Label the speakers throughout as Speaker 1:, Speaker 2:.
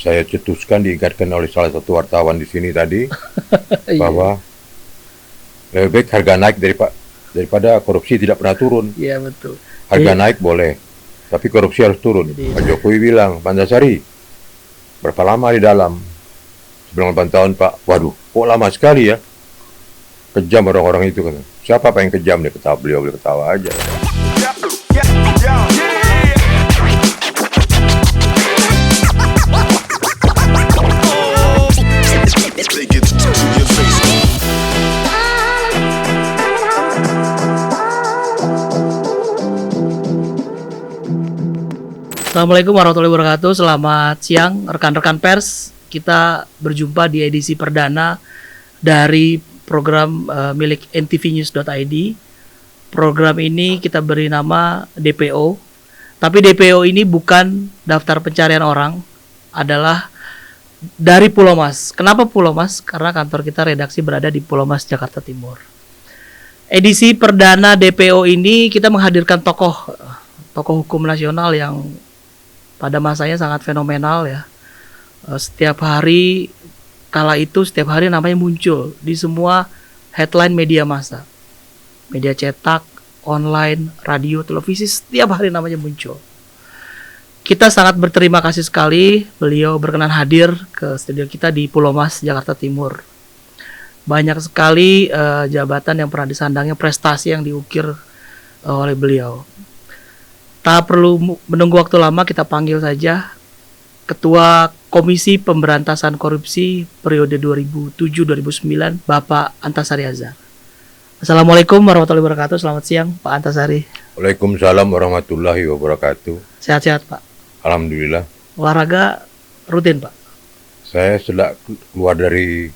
Speaker 1: saya cetuskan diingatkan oleh salah satu wartawan di sini tadi
Speaker 2: Iya,
Speaker 1: bahwa lebih baik harga naik daripada korupsi tidak pernah turun.
Speaker 2: iya betul.
Speaker 1: Harga
Speaker 2: Jadi,
Speaker 1: naik boleh, tapi korupsi harus turun.
Speaker 2: Jadi-
Speaker 1: Pak Jokowi bilang, Pak Antasari, berapa lama di dalam? 98 tahun Pak. Waduh, kok lama sekali ya? Kejam orang-orang itu kan. Siapa Pak yang kejam? Dia ketawa, beliau ketawa aja.
Speaker 3: Take it to your face.
Speaker 2: Assalamualaikum warahmatullahi wabarakatuh. Selamat siang rekan-rekan pers. Kita berjumpa di edisi perdana dari program milik ntvnews.id. Program ini kita beri nama DPO. Tapi DPO ini bukan daftar pencarian orang, adalah dari Pulau Mas. Kenapa Pulau Mas? Karena kantor kita redaksi berada di Pulau Mas, Jakarta Timur. Edisi perdana DPO ini kita menghadirkan tokoh hukum nasional yang pada masanya sangat fenomenal ya. Setiap hari setiap hari namanya muncul di semua headline media massa. Media cetak, online, radio, televisi, setiap hari namanya muncul. Kita sangat berterima kasih sekali beliau berkenan hadir ke studio kita di Pulau Mas, Jakarta Timur. Banyak sekali jabatan yang pernah disandangnya, prestasi yang diukir oleh beliau. Tak perlu menunggu waktu lama, kita panggil saja Ketua Komisi Pemberantasan Korupsi periode 2007-2009, Bapak Antasari Azhar. Assalamualaikum warahmatullahi wabarakatuh. Selamat siang, Pak Antasari.
Speaker 1: Waalaikumsalam warahmatullahi wabarakatuh.
Speaker 2: Sehat-sehat, Pak.
Speaker 1: Alhamdulillah.
Speaker 2: Olahraga rutin, Pak.
Speaker 1: Saya setelah keluar dari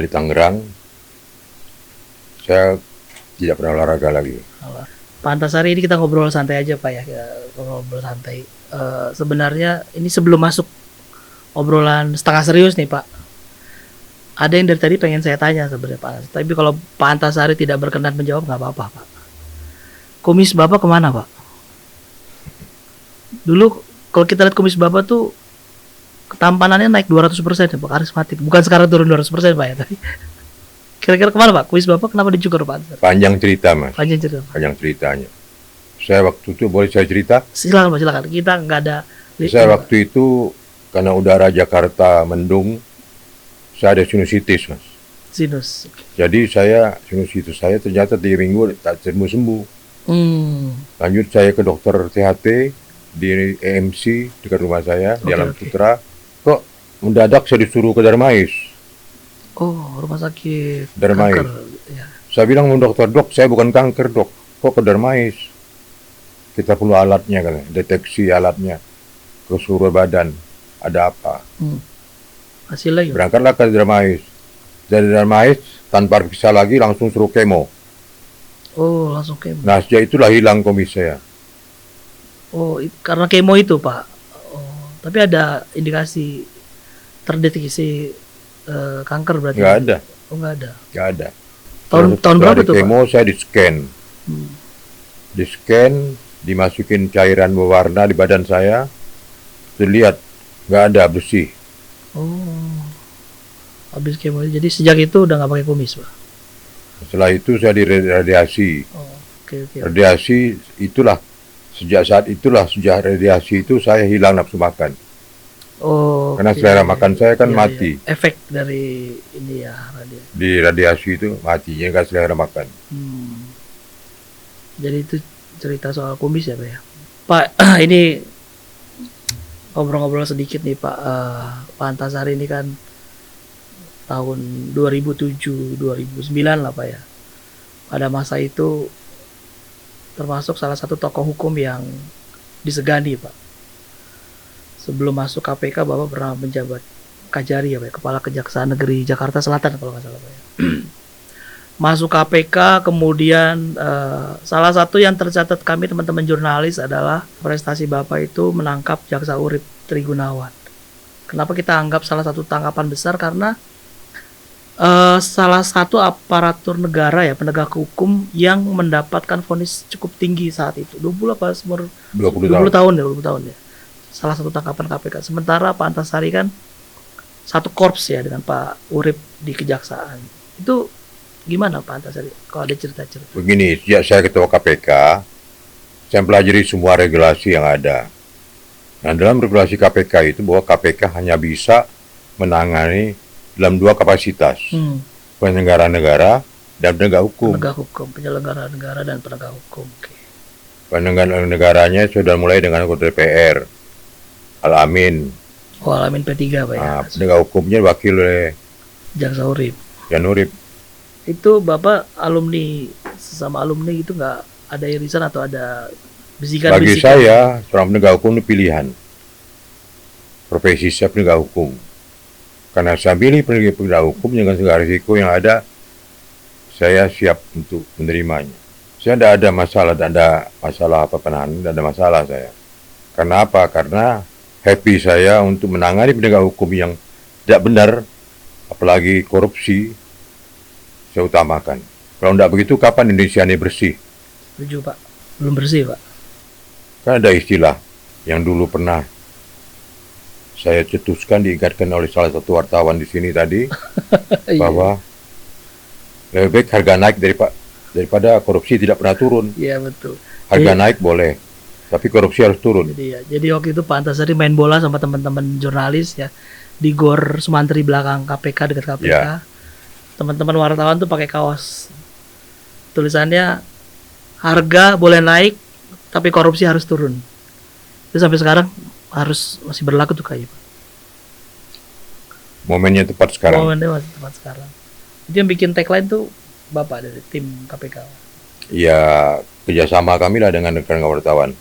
Speaker 1: Tangerang, saya tidak pernah olahraga lagi.
Speaker 2: Pak Antasari, ini kita ngobrol santai aja Pak ya, ngobrol santai. Sebenarnya ini sebelum masuk obrolan setengah serius nih Pak, ada yang dari tadi pengen saya tanya sebenarnya Pak. Tapi kalau Pak Antasari tidak berkenan menjawab nggak apa-apa Pak. Kumis Bapak kemana Pak? Dulu kalau kita lihat kumis Bapak tuh ketampanannya naik 200% ya Pak, karismatik. Bukan sekarang turun 200% Pak ya tapi. Kira-kira kemana Pak? Kumis Bapak kenapa dicukur Pak Antasari?
Speaker 1: Panjang cerita Mas,
Speaker 2: Panjang cerita Pak.
Speaker 1: panjang ceritanya. Saya waktu itu, boleh saya cerita?
Speaker 2: Silakan Pak, silakan. Kita nggak ada.
Speaker 1: Saya waktu itu karena udara Jakarta mendung, saya ada sinusitis Mas.
Speaker 2: sinus.
Speaker 1: Jadi sinusitis saya ternyata 3 minggu tak sembuh. Lanjut saya ke dokter THT di EMC dekat rumah saya di Alam
Speaker 2: Oke.
Speaker 1: Putra. Kok mendadak saya disuruh ke Darmais.
Speaker 2: Oh, rumah sakit
Speaker 1: Darmais.
Speaker 2: kanker. Ya.
Speaker 1: Saya bilang sama dokter, dok saya bukan kanker dok, kok ke Darmais? Kita perlu alatnya kan, deteksi alatnya ke seluruh badan, ada apa?
Speaker 2: Hasilnya gimana?
Speaker 1: Berangkatlah ke Darmais. Dari Darmais tanpa periksa lagi langsung suruh kemo.
Speaker 2: Oh, langsung kemo.
Speaker 1: Nah sejak itulah hilang kumis saya.
Speaker 2: Oh, karena kemo itu, Pak. Oh, tapi ada indikasi terdeteksi kanker berarti?
Speaker 1: Nggak ada,
Speaker 2: Oh, nggak ada.
Speaker 1: nggak ada.
Speaker 2: Tahun
Speaker 1: Setelah
Speaker 2: berapa
Speaker 1: di
Speaker 2: tuh, Pak?
Speaker 1: kemo saya di scan.
Speaker 2: Hmm.
Speaker 1: Di scan, dimasukin cairan berwarna di badan saya, terlihat nggak ada, bersih.
Speaker 2: Oh, habis kemo. Jadi sejak itu udah nggak pakai kumis, Pak.
Speaker 1: Setelah itu saya diradiasi.
Speaker 2: Oh, oke.
Speaker 1: Radiasi itulah, sejak radiasi itu saya hilang nafsu makan.
Speaker 2: Oh,
Speaker 1: Karena
Speaker 2: oke.
Speaker 1: selera makan saya kan
Speaker 2: Iya,
Speaker 1: mati.
Speaker 2: iya. Efek dari ini ya, radiasi.
Speaker 1: Di radiasi itu mati, jadi nggak selera makan.
Speaker 2: Jadi itu cerita soal kumis ya Pak ya. Pak, ini ngobrol-ngobrol sedikit nih Pak. Pak Antasari ini kan tahun 2007-2009 lah Pak ya. Pada masa itu termasuk salah satu tokoh hukum yang disegani Pak. Sebelum masuk KPK Bapak pernah menjabat Kajari ya Pak ya, Kepala Kejaksaan Negeri Jakarta Selatan kalau nggak salah Pak ya. Masuk KPK, kemudian salah satu yang tercatat kami teman-teman jurnalis adalah prestasi Bapak itu menangkap Jaksa Urip Trigunawan. Kenapa kita anggap salah satu tangkapan besar? Karena salah satu aparatur negara ya, penegak hukum yang mendapatkan vonis cukup tinggi saat itu. 20 apa umur
Speaker 1: 20
Speaker 2: 20 tahun ya. salah satu tangkapan KPK. Sementara Pak Antasari kan satu korps ya dengan Pak Urip di kejaksaan. Itu gimana Pak Antasari? Kalau ada cerita-cerita.
Speaker 1: Begini, sejak saya ketua KPK, saya pelajari semua regulasi yang ada. Nah, dalam regulasi KPK itu bahwa KPK hanya bisa menangani dalam dua kapasitas, penyelenggara negara dan penegak hukum.
Speaker 2: Penegak hukum, penyelenggara negara dan penegak hukum. Oke.
Speaker 1: Penyelenggara negaranya sudah mulai dengan anggota DPR, Al-Amin.
Speaker 2: Oh, Alamin P3 Pak ya.
Speaker 1: Nah, penegak hukumnya wakil oleh
Speaker 2: Jaksa Urip.
Speaker 1: Jan Urip.
Speaker 2: Itu Bapak alumni, sesama alumni itu nggak ada irisan atau ada bisikan-bisikan?
Speaker 1: Bagi saya, seorang penegak hukum itu pilihan. Profesi saya penegak hukum. Karena saya pilih penegak hukum dengan segala risiko yang ada, saya siap untuk menerimanya. Saya tidak ada masalah, tidak ada masalah apa penahanan, tidak ada masalah saya. Karena apa? Karena happy saya untuk menangani penegak hukum yang tidak benar, apalagi korupsi, saya utamakan. Kalau tidak begitu, kapan Indonesia ini bersih?
Speaker 2: Setuju Pak. Belum bersih Pak.
Speaker 1: Kan ada istilah yang dulu pernah saya cetuskan, diingatkan oleh salah satu wartawan di sini tadi, bahwa lebih baik harga naik daripada korupsi tidak pernah turun.
Speaker 2: Iya betul.
Speaker 1: Harga naik boleh, tapi korupsi harus turun.
Speaker 2: Jadi waktu itu Pak Antasari main bola sama teman-teman jurnalis ya di Gor Sumantri belakang KPK, dekat KPK.
Speaker 1: Ya.
Speaker 2: Teman-teman wartawan tuh pakai kaos tulisannya harga boleh naik tapi korupsi harus turun. Itu sampai sekarang masih berlaku tuh kayaknya.
Speaker 1: Momennya tepat sekarang.
Speaker 2: Momennya masih tepat sekarang. Itu yang bikin tagline tuh Bapak dari tim KPK.
Speaker 1: Ya, kerjasama kami lah dengan rekan wartawan.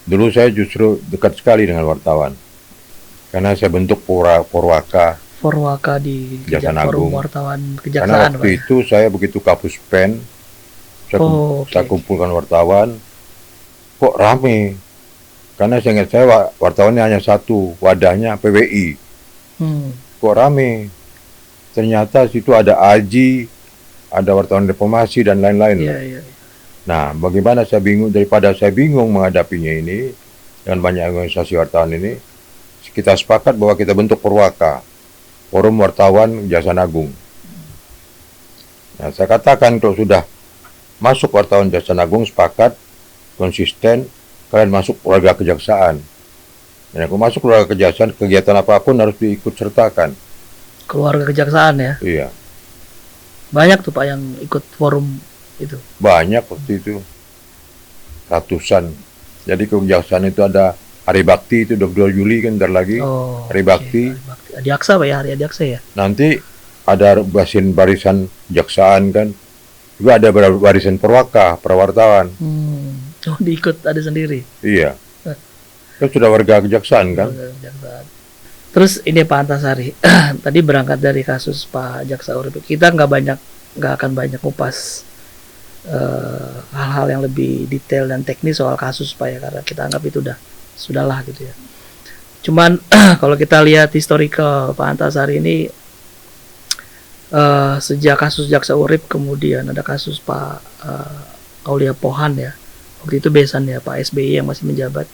Speaker 1: Dulu saya justru dekat sekali dengan wartawan. Karena saya bentuk Porwaka
Speaker 2: di
Speaker 1: Kejaksaan
Speaker 2: Forum
Speaker 1: Agung.
Speaker 2: Wartawan
Speaker 1: Karena
Speaker 2: Kejaksaan.
Speaker 1: waktu itu saya begitu kapus pen, saya kumpulkan wartawan, kok rame. Karena saya ingat wartawannya hanya satu, wadahnya PWI. Kok rame? Ternyata situ ada AJI, ada wartawan reformasi dan lain-lain.
Speaker 2: Iya.
Speaker 1: Nah, bagaimana daripada saya bingung menghadapinya ini dengan banyak organisasi wartawan ini, kita sepakat bahwa kita bentuk Porwaka, Forum Wartawan Kejaksaan Agung. Nah, saya katakan kalau sudah masuk wartawan Kejaksaan Agung, sepakat, konsisten, kalian masuk keluarga kejaksaan. Dan aku masuk keluarga kejaksaan, kegiatan apapun harus diikut sertakan.
Speaker 2: Keluarga kejaksaan ya.
Speaker 1: Iya.
Speaker 2: Banyak tuh Pak yang ikut forum itu.
Speaker 1: Banyak waktu itu. Ratusan. Jadi kejaksaan itu ada Hari Bakti, itu 22 Juli kan ntar lagi. Hari Bakti.
Speaker 2: Adiaksa Pak ya, Hari Adiaksa ya.
Speaker 1: Nanti ada barisan kejaksaan kan. Juga ada barisan perwaka, perwartawan.
Speaker 2: Oh, diikut ada sendiri.
Speaker 1: Iya. Kan sudah warga kejaksaan kan.
Speaker 2: Kejaksaan. Terus ini Pak Antasari, tadi berangkat dari kasus Pak Jaksa Urip, kita nggak akan banyak kupas hal-hal yang lebih detail dan teknis soal kasus Pak ya, karena kita anggap itu sudahlah gitu ya. Cuman kalau kita lihat historical Pak Antasari ini sejak kasus Jaksa Urip, kemudian ada kasus Pak Aulia Pohan ya, waktu itu besan ya Pak SBY yang masih menjabat.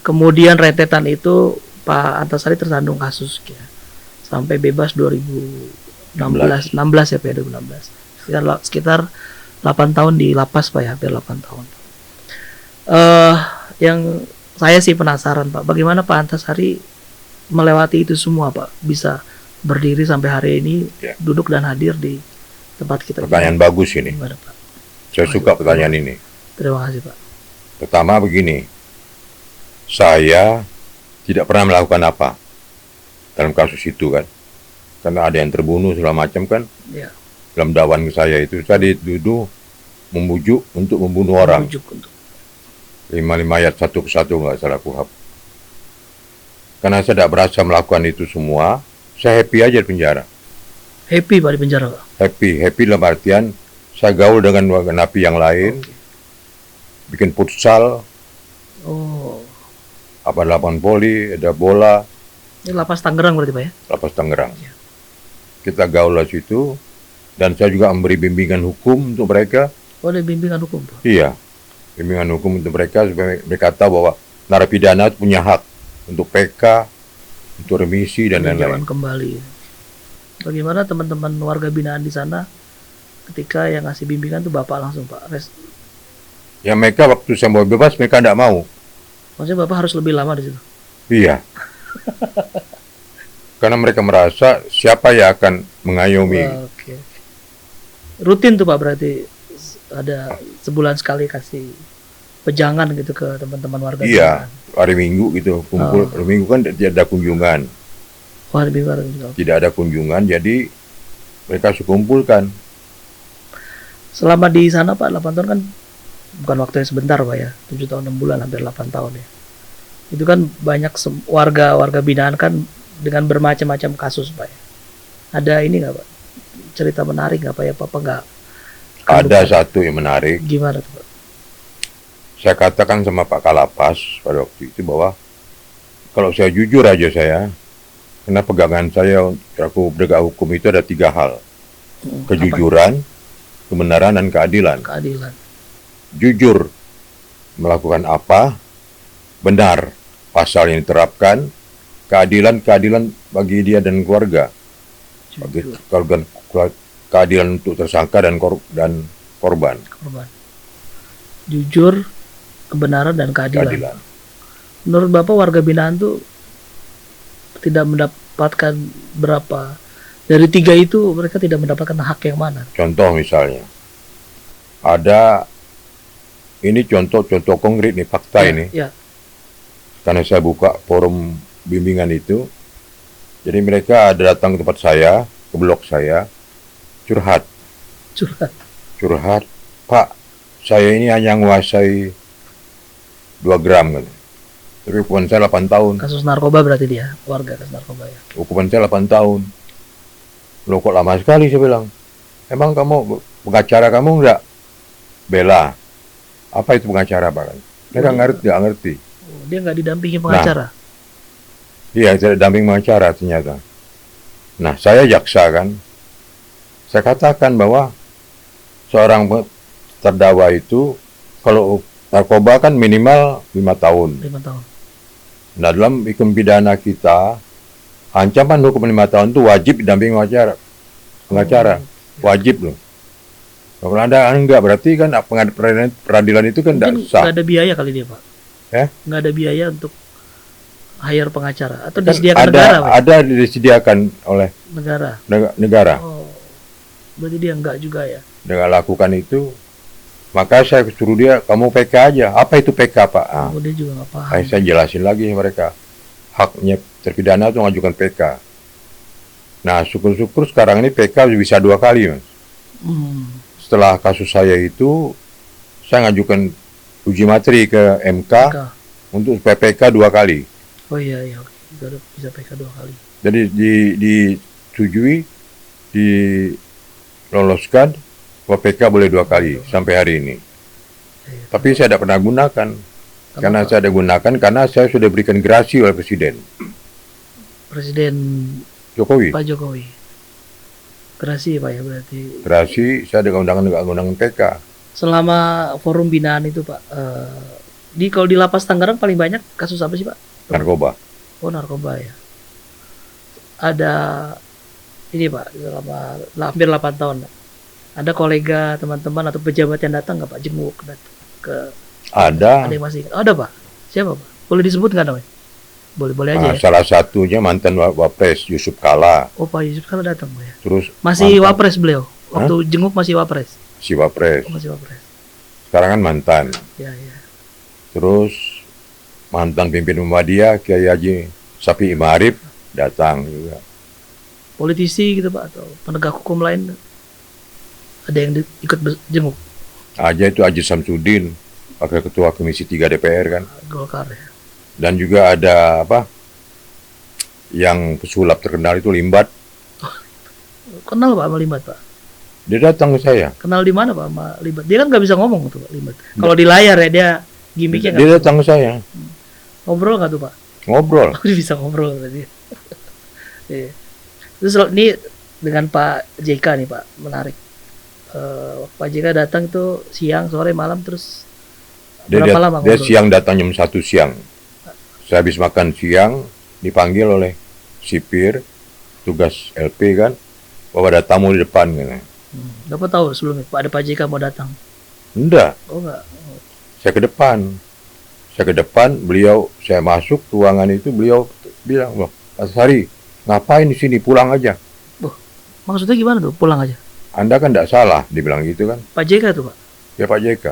Speaker 2: Kemudian rentetan itu Pak Antasari tersandung kasus ya, sampai bebas 2016 ya Pak, 2016. Sekitar 8 tahun di lapas Pak ya, hampir 8 tahun. Yang saya sih penasaran Pak, bagaimana Pak Antasari melewati itu semua Pak, bisa berdiri sampai hari ini ya, duduk dan hadir di tempat kita.
Speaker 1: Pertanyaan bagus ini.
Speaker 2: Gimana, Pak?
Speaker 1: Saya suka pertanyaan ini.
Speaker 2: Terima kasih Pak.
Speaker 1: Pertama begini, saya tidak pernah melakukan apa dalam kasus itu kan, karena ada yang terbunuh segala macam kan.
Speaker 2: Ya.
Speaker 1: Dalam dakwaan saya itu saya dituduh membujuk untuk membunuh orang. 55 ayat 1 ke 1 nggak salah kuhab. Karena saya tidak berasa melakukan itu semua, saya happy aja di penjara.
Speaker 2: Happy Pak di penjara Pak? Happy
Speaker 1: dalam artian saya gaul dengan warga napi yang lain, bikin futsal. Apa lapangan voli, ada bola.
Speaker 2: Ini lapas Tangerang berarti Pak ya?
Speaker 1: Lapas Tangerang. Ya. Kita gaul di situ, dan saya juga memberi bimbingan hukum untuk mereka.
Speaker 2: Oh, ada bimbingan hukum Pak?
Speaker 1: Iya, bimbingan hukum untuk mereka supaya mereka tahu bahwa narapidana punya hak. untuk PK, untuk remisi dan
Speaker 2: Peninjauan
Speaker 1: lain-lain.
Speaker 2: kembali. Bagaimana teman-teman warga binaan di sana ketika yang ngasih bimbingan tuh Bapak langsung Pak?
Speaker 1: Ya mereka waktu saya mau bebas mereka tidak mau.
Speaker 2: Maksudnya Bapak harus lebih lama di situ.
Speaker 1: Iya. Karena mereka merasa siapa yang akan mengayomi.
Speaker 2: Wah, oke. Rutin tuh Pak berarti ada sebulan sekali kasih pejangan gitu ke teman-teman warga
Speaker 1: Iya,
Speaker 2: binaan.
Speaker 1: hari Minggu gitu kumpul. Hari Minggu kan tidak ada kunjungan.
Speaker 2: Wah, lebih baru juga.
Speaker 1: Tidak ada kunjungan, jadi mereka harus kumpulkan.
Speaker 2: Selama di sana Pak 8 tahun kan bukan waktu yang sebentar Pak ya. 7 tahun 6 bulan hampir 8 tahun ya. Itu kan banyak warga binaan kan dengan bermacam-macam kasus Pak ya. Ada ini nggak Pak? Cerita menarik nggak Pak ya? Papa nggak akan
Speaker 1: Ada
Speaker 2: lupa.
Speaker 1: satu yang menarik.
Speaker 2: Gimana tuh Pak?
Speaker 1: Saya katakan sama Pak Kalapas pada waktu itu bahwa kalau saya jujur aja karena pegangan saya aku penegak hukum itu ada 3 hal. Kejujuran, kebenaran, dan keadilan.
Speaker 2: Keadilan.
Speaker 1: Jujur melakukan apa, benar pasal yang diterapkan, keadilan bagi dia dan keluarga. Bagi
Speaker 2: Jujur,
Speaker 1: keadilan untuk tersangka dan korban.
Speaker 2: korban. Jujur, kebenaran dan keadilan.
Speaker 1: Keadilan.
Speaker 2: Menurut Bapak warga binaan tuh tidak mendapatkan berapa dari 3 itu mereka tidak mendapatkan hak yang mana?
Speaker 1: Contoh misalnya, ada ini contoh konkret nih, fakta ini.
Speaker 2: Ya,
Speaker 1: Karena saya buka forum bimbingan itu, jadi mereka ada datang ke tempat saya, ke blog saya, curhat,
Speaker 2: curhat.
Speaker 1: Pak, saya ini hanya menguasai 2 gram, kan. Tapi hukuman saya 8 tahun.
Speaker 2: Kasus narkoba berarti dia, warga kasus narkoba ya.
Speaker 1: Hukuman saya 8 tahun. Loh kok lama sekali, saya bilang. Emang pengacara kamu enggak bela? Apa itu pengacara, Pak? Mereka nggak ngerti.
Speaker 2: Oh, dia nggak didampingi pengacara.
Speaker 1: Iya, tidak damping pengacara ternyata. Nah, saya jaksa kan. Saya katakan bahwa seorang terdakwa itu kalau narkoba kan minimal 5 tahun.
Speaker 2: 5 tahun.
Speaker 1: Nah, dalam hukum pidana kita, ancaman hukum 5 tahun itu wajib didampingi pengacara. Wajib loh. Kalau Anda enggak, berarti kan peradilan itu kan tidak
Speaker 2: Mungkin
Speaker 1: sah.
Speaker 2: nggak ada biaya kali dia Pak.
Speaker 1: Ya?
Speaker 2: Nggak ada biaya untuk hire pengacara atau disediakan negara Pak?
Speaker 1: Ada disediakan oleh
Speaker 2: Negara.
Speaker 1: negara.
Speaker 2: Oh, berarti dia nggak juga ya?
Speaker 1: Dengan lakukan itu, maka saya suruh dia, kamu PK aja. Apa itu PK, Pak?
Speaker 2: Oh, dia juga nggak paham.
Speaker 1: Saya jelasin lagi mereka. Haknya terpidana itu mengajukan PK. Nah, syukur-syukur sekarang ini PK bisa 2 kali, Mas. Setelah kasus saya itu, saya ngajukan uji materi ke MK untuk PK 2 kali.
Speaker 2: Oh iya, oke. Bisa PK 2 kali.
Speaker 1: Jadi disetujui, diloloskan, bahwa PK boleh 2 kali sampai hari ini. Tapi saya tidak pernah gunakan. Karena saya ada gunakan karena saya sudah berikan gerasi oleh Presiden
Speaker 2: Jokowi. Pak Jokowi. Gerasi Pak ya berarti.
Speaker 1: Gerasi, saya dengan undangan PK.
Speaker 2: Selama forum binaan itu Pak, kalau di lapas Tangerang paling banyak kasus apa sih Pak?
Speaker 1: Narkoba.
Speaker 2: Oh narkoba ya. Ada ini Pak, selama hampir 8 tahun. Ada kolega, teman-teman atau pejabat yang datang nggak Pak jenguk ke?
Speaker 1: Ada.
Speaker 2: Ada yang masih? Ada Pak. Siapa Pak? Boleh disebut nggak namanya? Boleh aja ya.
Speaker 1: Salah satunya mantan Wapres Yusuf Kala.
Speaker 2: Oh Pak Yusuf Kala datang Pak ya.
Speaker 1: Terus
Speaker 2: masih Wapres beliau. Waktu jenguk masih Wapres.
Speaker 1: Si Wapres.
Speaker 2: Oh, masih Wapres.
Speaker 1: Sekarang kan mantan.
Speaker 2: Ya.
Speaker 1: Terus mantan pimpin Muhammadiyah Kiai Haji Safi Imarif datang juga.
Speaker 2: Politisi gitu Pak atau penegak hukum lain ada yang ikut jenguk?
Speaker 1: Aja itu Haji Samsudin, Wakil Ketua Komisi 3 DPR kan.
Speaker 2: Golkar ya.
Speaker 1: Dan juga ada yang pesulap terkenal itu Limbat.
Speaker 2: Kenal Pak sama Limbat Pak?
Speaker 1: Dia datang ke saya.
Speaker 2: Kenal di mana Pak sama Limbat? Dia kan nggak bisa ngomong tuh Pak Limbat. Kalau di layar ya dia gimmicknya.
Speaker 1: Dia datang ke saya.
Speaker 2: Ngobrol nggak tuh Pak?
Speaker 1: Ngobrol.
Speaker 2: Dia bisa ngobrol tadi. Iya. Terus ini dengan Pak JK nih Pak, menarik. Pak JK datang tuh siang, sore, malam terus berapa lama
Speaker 1: Dia
Speaker 2: ngobrol?
Speaker 1: siang datang jam 1 siang. Saya habis makan siang, dipanggil oleh sipir, tugas LP kan, bahwa ada tamu di depan. Kan.
Speaker 2: Bapak tahu sebelumnya Pak ada Pak JK mau datang?
Speaker 1: Enggak,
Speaker 2: Oh enggak.
Speaker 1: saya ke depan. Saya ke depan, saya masuk ruangan itu, beliau bilang, "Loh, Pak Sari, ngapain di sini? Pulang aja."
Speaker 2: Maksudnya gimana tuh? Pulang aja.
Speaker 1: Anda kan tidak salah, dibilang gitu kan.
Speaker 2: Pak JK tuh Pak.
Speaker 1: Ya Pak JK,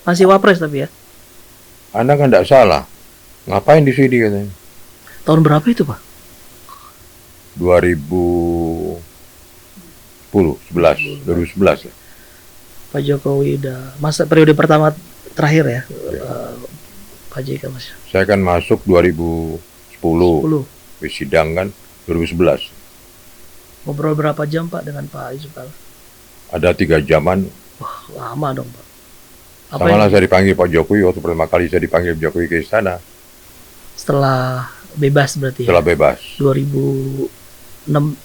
Speaker 2: Masih Wapres tapi ya.
Speaker 1: Anda kan tidak salah. Ngapain di sini katanya.
Speaker 2: Tahun berapa itu Pak?
Speaker 1: 2011 lah.
Speaker 2: Pak Jokowi udah masa periode pertama terakhir ya. Pak JK Mas.
Speaker 1: Saya kan masuk 2010,
Speaker 2: 10.
Speaker 1: habis sidang kan 2011.
Speaker 2: Ngobrol berapa jam Pak dengan Pak Yusuf Kala?
Speaker 1: Ada 3 jaman.
Speaker 2: Wah, lama dong Pak.
Speaker 1: Sama lah saya dipanggil Pak Jokowi, waktu pertama kali saya dipanggil Jokowi ke istana.
Speaker 2: Setelah bebas berarti
Speaker 1: Setelah
Speaker 2: ya?
Speaker 1: bebas.
Speaker 2: 2017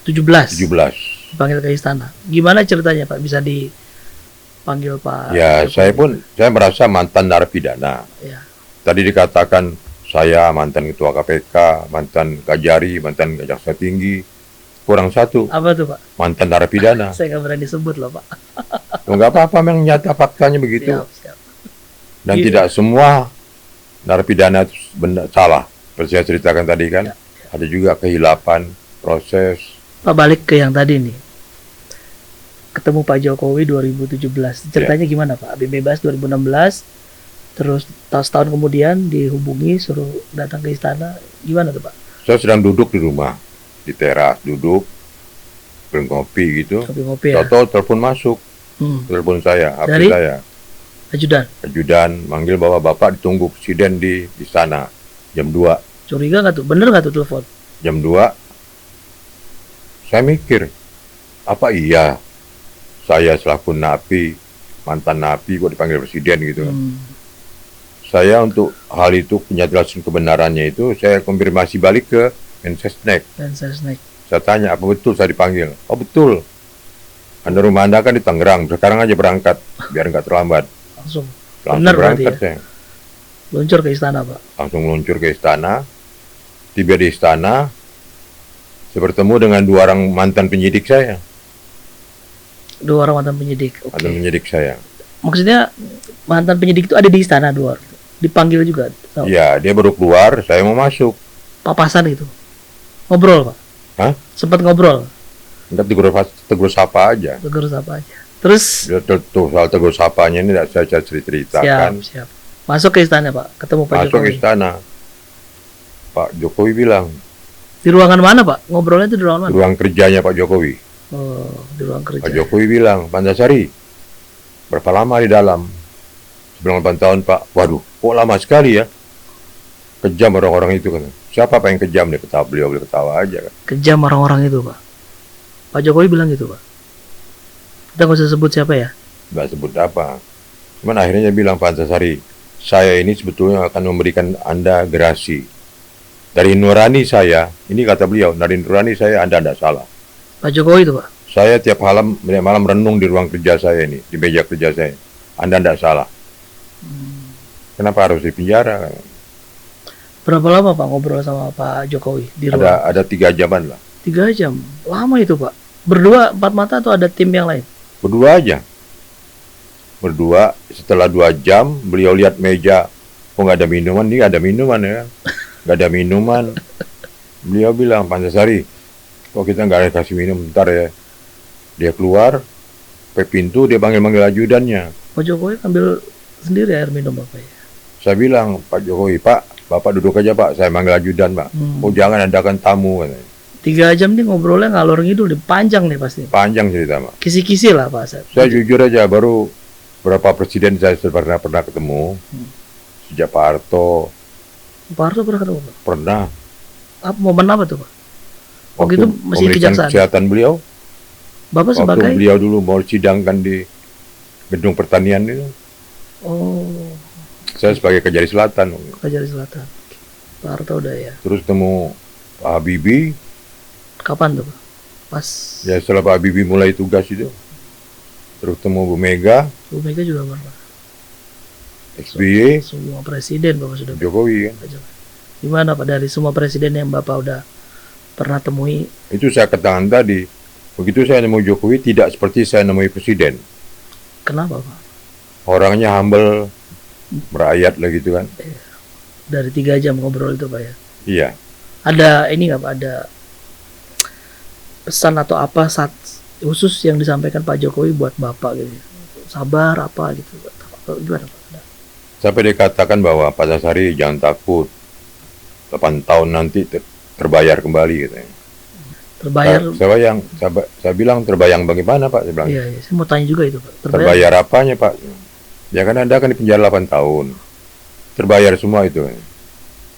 Speaker 1: 17.
Speaker 2: dipanggil ke istana. Gimana ceritanya Pak bisa dipanggil Pak
Speaker 1: Ya,
Speaker 2: Jokowi?
Speaker 1: saya merasa mantan narapidana.
Speaker 2: Ya.
Speaker 1: Tadi dikatakan saya mantan ketua KPK, mantan Kajari, mantan Jaksa Tinggi. Kurang satu,
Speaker 2: Apa tuh Pak?
Speaker 1: mantan narapidana.
Speaker 2: Saya nggak berani sebut loh Pak.
Speaker 1: Enggak apa-apa, memang nyata faktanya begitu.
Speaker 2: Siap.
Speaker 1: Dan
Speaker 2: Iya.
Speaker 1: tidak semua narapidana itu benar salah. Seperti saya ceritakan tadi kan,
Speaker 2: Ya.
Speaker 1: ada juga kehilapan proses.
Speaker 2: Pak balik ke yang tadi nih. Ketemu Pak Jokowi 2017. Ceritanya gimana Pak? Habis bebas 2016. Terus setahun kemudian dihubungi suruh datang ke istana. Gimana tuh Pak?
Speaker 1: Saya sedang duduk di rumah, di teras duduk, berkopi gitu.
Speaker 2: Ngopi-ngopi ya.
Speaker 1: Tahu-tahu telepon masuk, telepon saya, HP
Speaker 2: Dari?
Speaker 1: saya.
Speaker 2: Ajudan.
Speaker 1: Ajudan manggil bahwa Bapak ditunggu presiden di istana jam 2.
Speaker 2: Curiga nggak tuh? Bener nggak tuh telepon?
Speaker 1: Jam 2, saya mikir, apa iya saya selaku napi, mantan napi kok dipanggil presiden gitu kan. Saya untuk hal itu penjelasan kebenarannya itu saya konfirmasi balik ke Mensesnek.
Speaker 2: Dan saya snack.
Speaker 1: Saya tanya, apa betul saya dipanggil? Oh betul. Rumah Anda kan di Tangerang, sekarang aja berangkat biar nggak terlambat.
Speaker 2: Langsung
Speaker 1: Langsung
Speaker 2: berarti
Speaker 1: berangkat
Speaker 2: ya?
Speaker 1: saya.
Speaker 2: Luncur ke istana Pak.
Speaker 1: Langsung meluncur ke istana. Tiba di istana, saya bertemu dengan 2 orang mantan penyidik saya.
Speaker 2: 2 orang mantan penyidik. Oke.
Speaker 1: Mantan penyidik saya.
Speaker 2: Maksudnya mantan penyidik itu ada di istana 2 orang. Dipanggil juga. Oh,
Speaker 1: Ya, dia baru keluar, saya mau masuk.
Speaker 2: papasan gitu. Ngobrol Pak.
Speaker 1: Hah?
Speaker 2: Sempat ngobrol.
Speaker 1: Enggak tegur sapa aja.
Speaker 2: Tegur apa aja. Terus
Speaker 1: Dia tuh soal tegur sapanya ini tidak saya ceritakan.
Speaker 2: siap. Masuk ke istana Pak. Ketemu Pak
Speaker 1: Masuk
Speaker 2: Jokowi.
Speaker 1: istana. Pak Jokowi bilang,
Speaker 2: Di ruangan mana Pak? Ngobrolnya itu di ruangan
Speaker 1: di
Speaker 2: mana?
Speaker 1: ruang kerjanya Pak Jokowi.
Speaker 2: Oh, di ruang kerja.
Speaker 1: Pak Jokowi bilang, Pak Antasari, berapa lama di dalam? 98 tahun Pak. Waduh, kok lama sekali ya? Kejam orang-orang itu kan. Siapa Pak yang kejam? Dia ketawa, beliau ketawa aja kan.
Speaker 2: Kejam orang-orang itu Pak. Pak Jokowi bilang gitu Pak. Kita nggak usah sebut siapa ya.
Speaker 1: Nggak sebut apa. Cuman akhirnya dia bilang, Pak Antasari, saya ini sebetulnya akan memberikan Anda gerasi. Dari nurani saya, ini kata beliau, dari nurani saya Anda tidak salah.
Speaker 2: Pak Jokowi itu Pak.
Speaker 1: Saya tiap malam renung di ruang kerja saya ini, di meja kerja saya. Anda tidak salah. Kenapa harus dipenjara?
Speaker 2: Berapa lama Pak ngobrol sama Pak Jokowi di ruang?
Speaker 1: Ada 3 jaman lah.
Speaker 2: 3 jam. Lama itu Pak. Berdua 4 mata atau ada tim yang lain?
Speaker 1: Berdua aja. Berdua, setelah 2 jam, beliau lihat meja, kok nggak ada minuman, ini ada minuman ya kan? Nggak ada minuman. Beliau bilang, Pak Antasari, kok kita nggak ada kasih minum, bentar ya. Dia keluar, ke pintu, dia panggil-panggil ajudannya.
Speaker 2: Pak Jokowi ambil sendiri air minum Bapak ya?
Speaker 1: Saya bilang, Pak Jokowi, Pak, Bapak duduk aja Pak, saya manggil ajudan Pak. Oh jangan adakan tamu, katanya.
Speaker 2: 3 jam nih ngobrolnya ngalor ngidul nih. Panjang nih pasti.
Speaker 1: Panjang cerita Pak.
Speaker 2: Kisi-kisi lah Pak.
Speaker 1: Saya jujur aja, baru berapa presiden saya pernah ketemu. Sejak Pak Harto,
Speaker 2: Pak Harto pernah ketemu Pak?
Speaker 1: pernah.
Speaker 2: Momen apa tuh Pak? Waktu itu masih
Speaker 1: pemeriksaan
Speaker 2: kejaksaan.
Speaker 1: kesehatan beliau.
Speaker 2: Bapak
Speaker 1: Waktu
Speaker 2: sebagai
Speaker 1: beliau dulu mau sidangkan di gedung pertanian itu, saya sebagai Kejari Selatan.
Speaker 2: Kajari Selatan. Pak Harto udah ya.
Speaker 1: Terus ketemu Pak Habibie,
Speaker 2: Kapan tuh Pak? Pas
Speaker 1: ya setelah Pak Habibie mulai tugas itu. Terus ketemu Bu Mega,
Speaker 2: Bu Mega juga pernah.
Speaker 1: SBY,
Speaker 2: Semua presiden Bapak sudah
Speaker 1: Jokowi kan.
Speaker 2: Gimana Pak dari semua presiden yang Bapak udah pernah temui?
Speaker 1: Itu saya katakan tadi, begitu saya nemu Jokowi tidak seperti saya nemui presiden.
Speaker 2: Kenapa Pak?
Speaker 1: Orangnya humble, merakyat lah gitu kan.
Speaker 2: Dari 3 jam ngobrol itu Pak ya.
Speaker 1: Iya,
Speaker 2: Ada ini nggak Pak? Ada pesan atau apa saat khusus yang disampaikan Pak Jokowi buat Bapak gitu? Sabar apa gitu? Atau gimana Pak? Ada.
Speaker 1: sampai dikatakan bahwa Pak Antasari jangan takut, 8 tahun nanti terbayar kembali katanya.
Speaker 2: Terbayar?
Speaker 1: Saya bilang terbayang bagaimana Pak? Saya bilang,
Speaker 2: Iya, iya. Saya mau tanya juga itu Pak.
Speaker 1: terbayar apanya Pak? Ya kan Anda akan di penjara 8 tahun. Terbayar semua itu.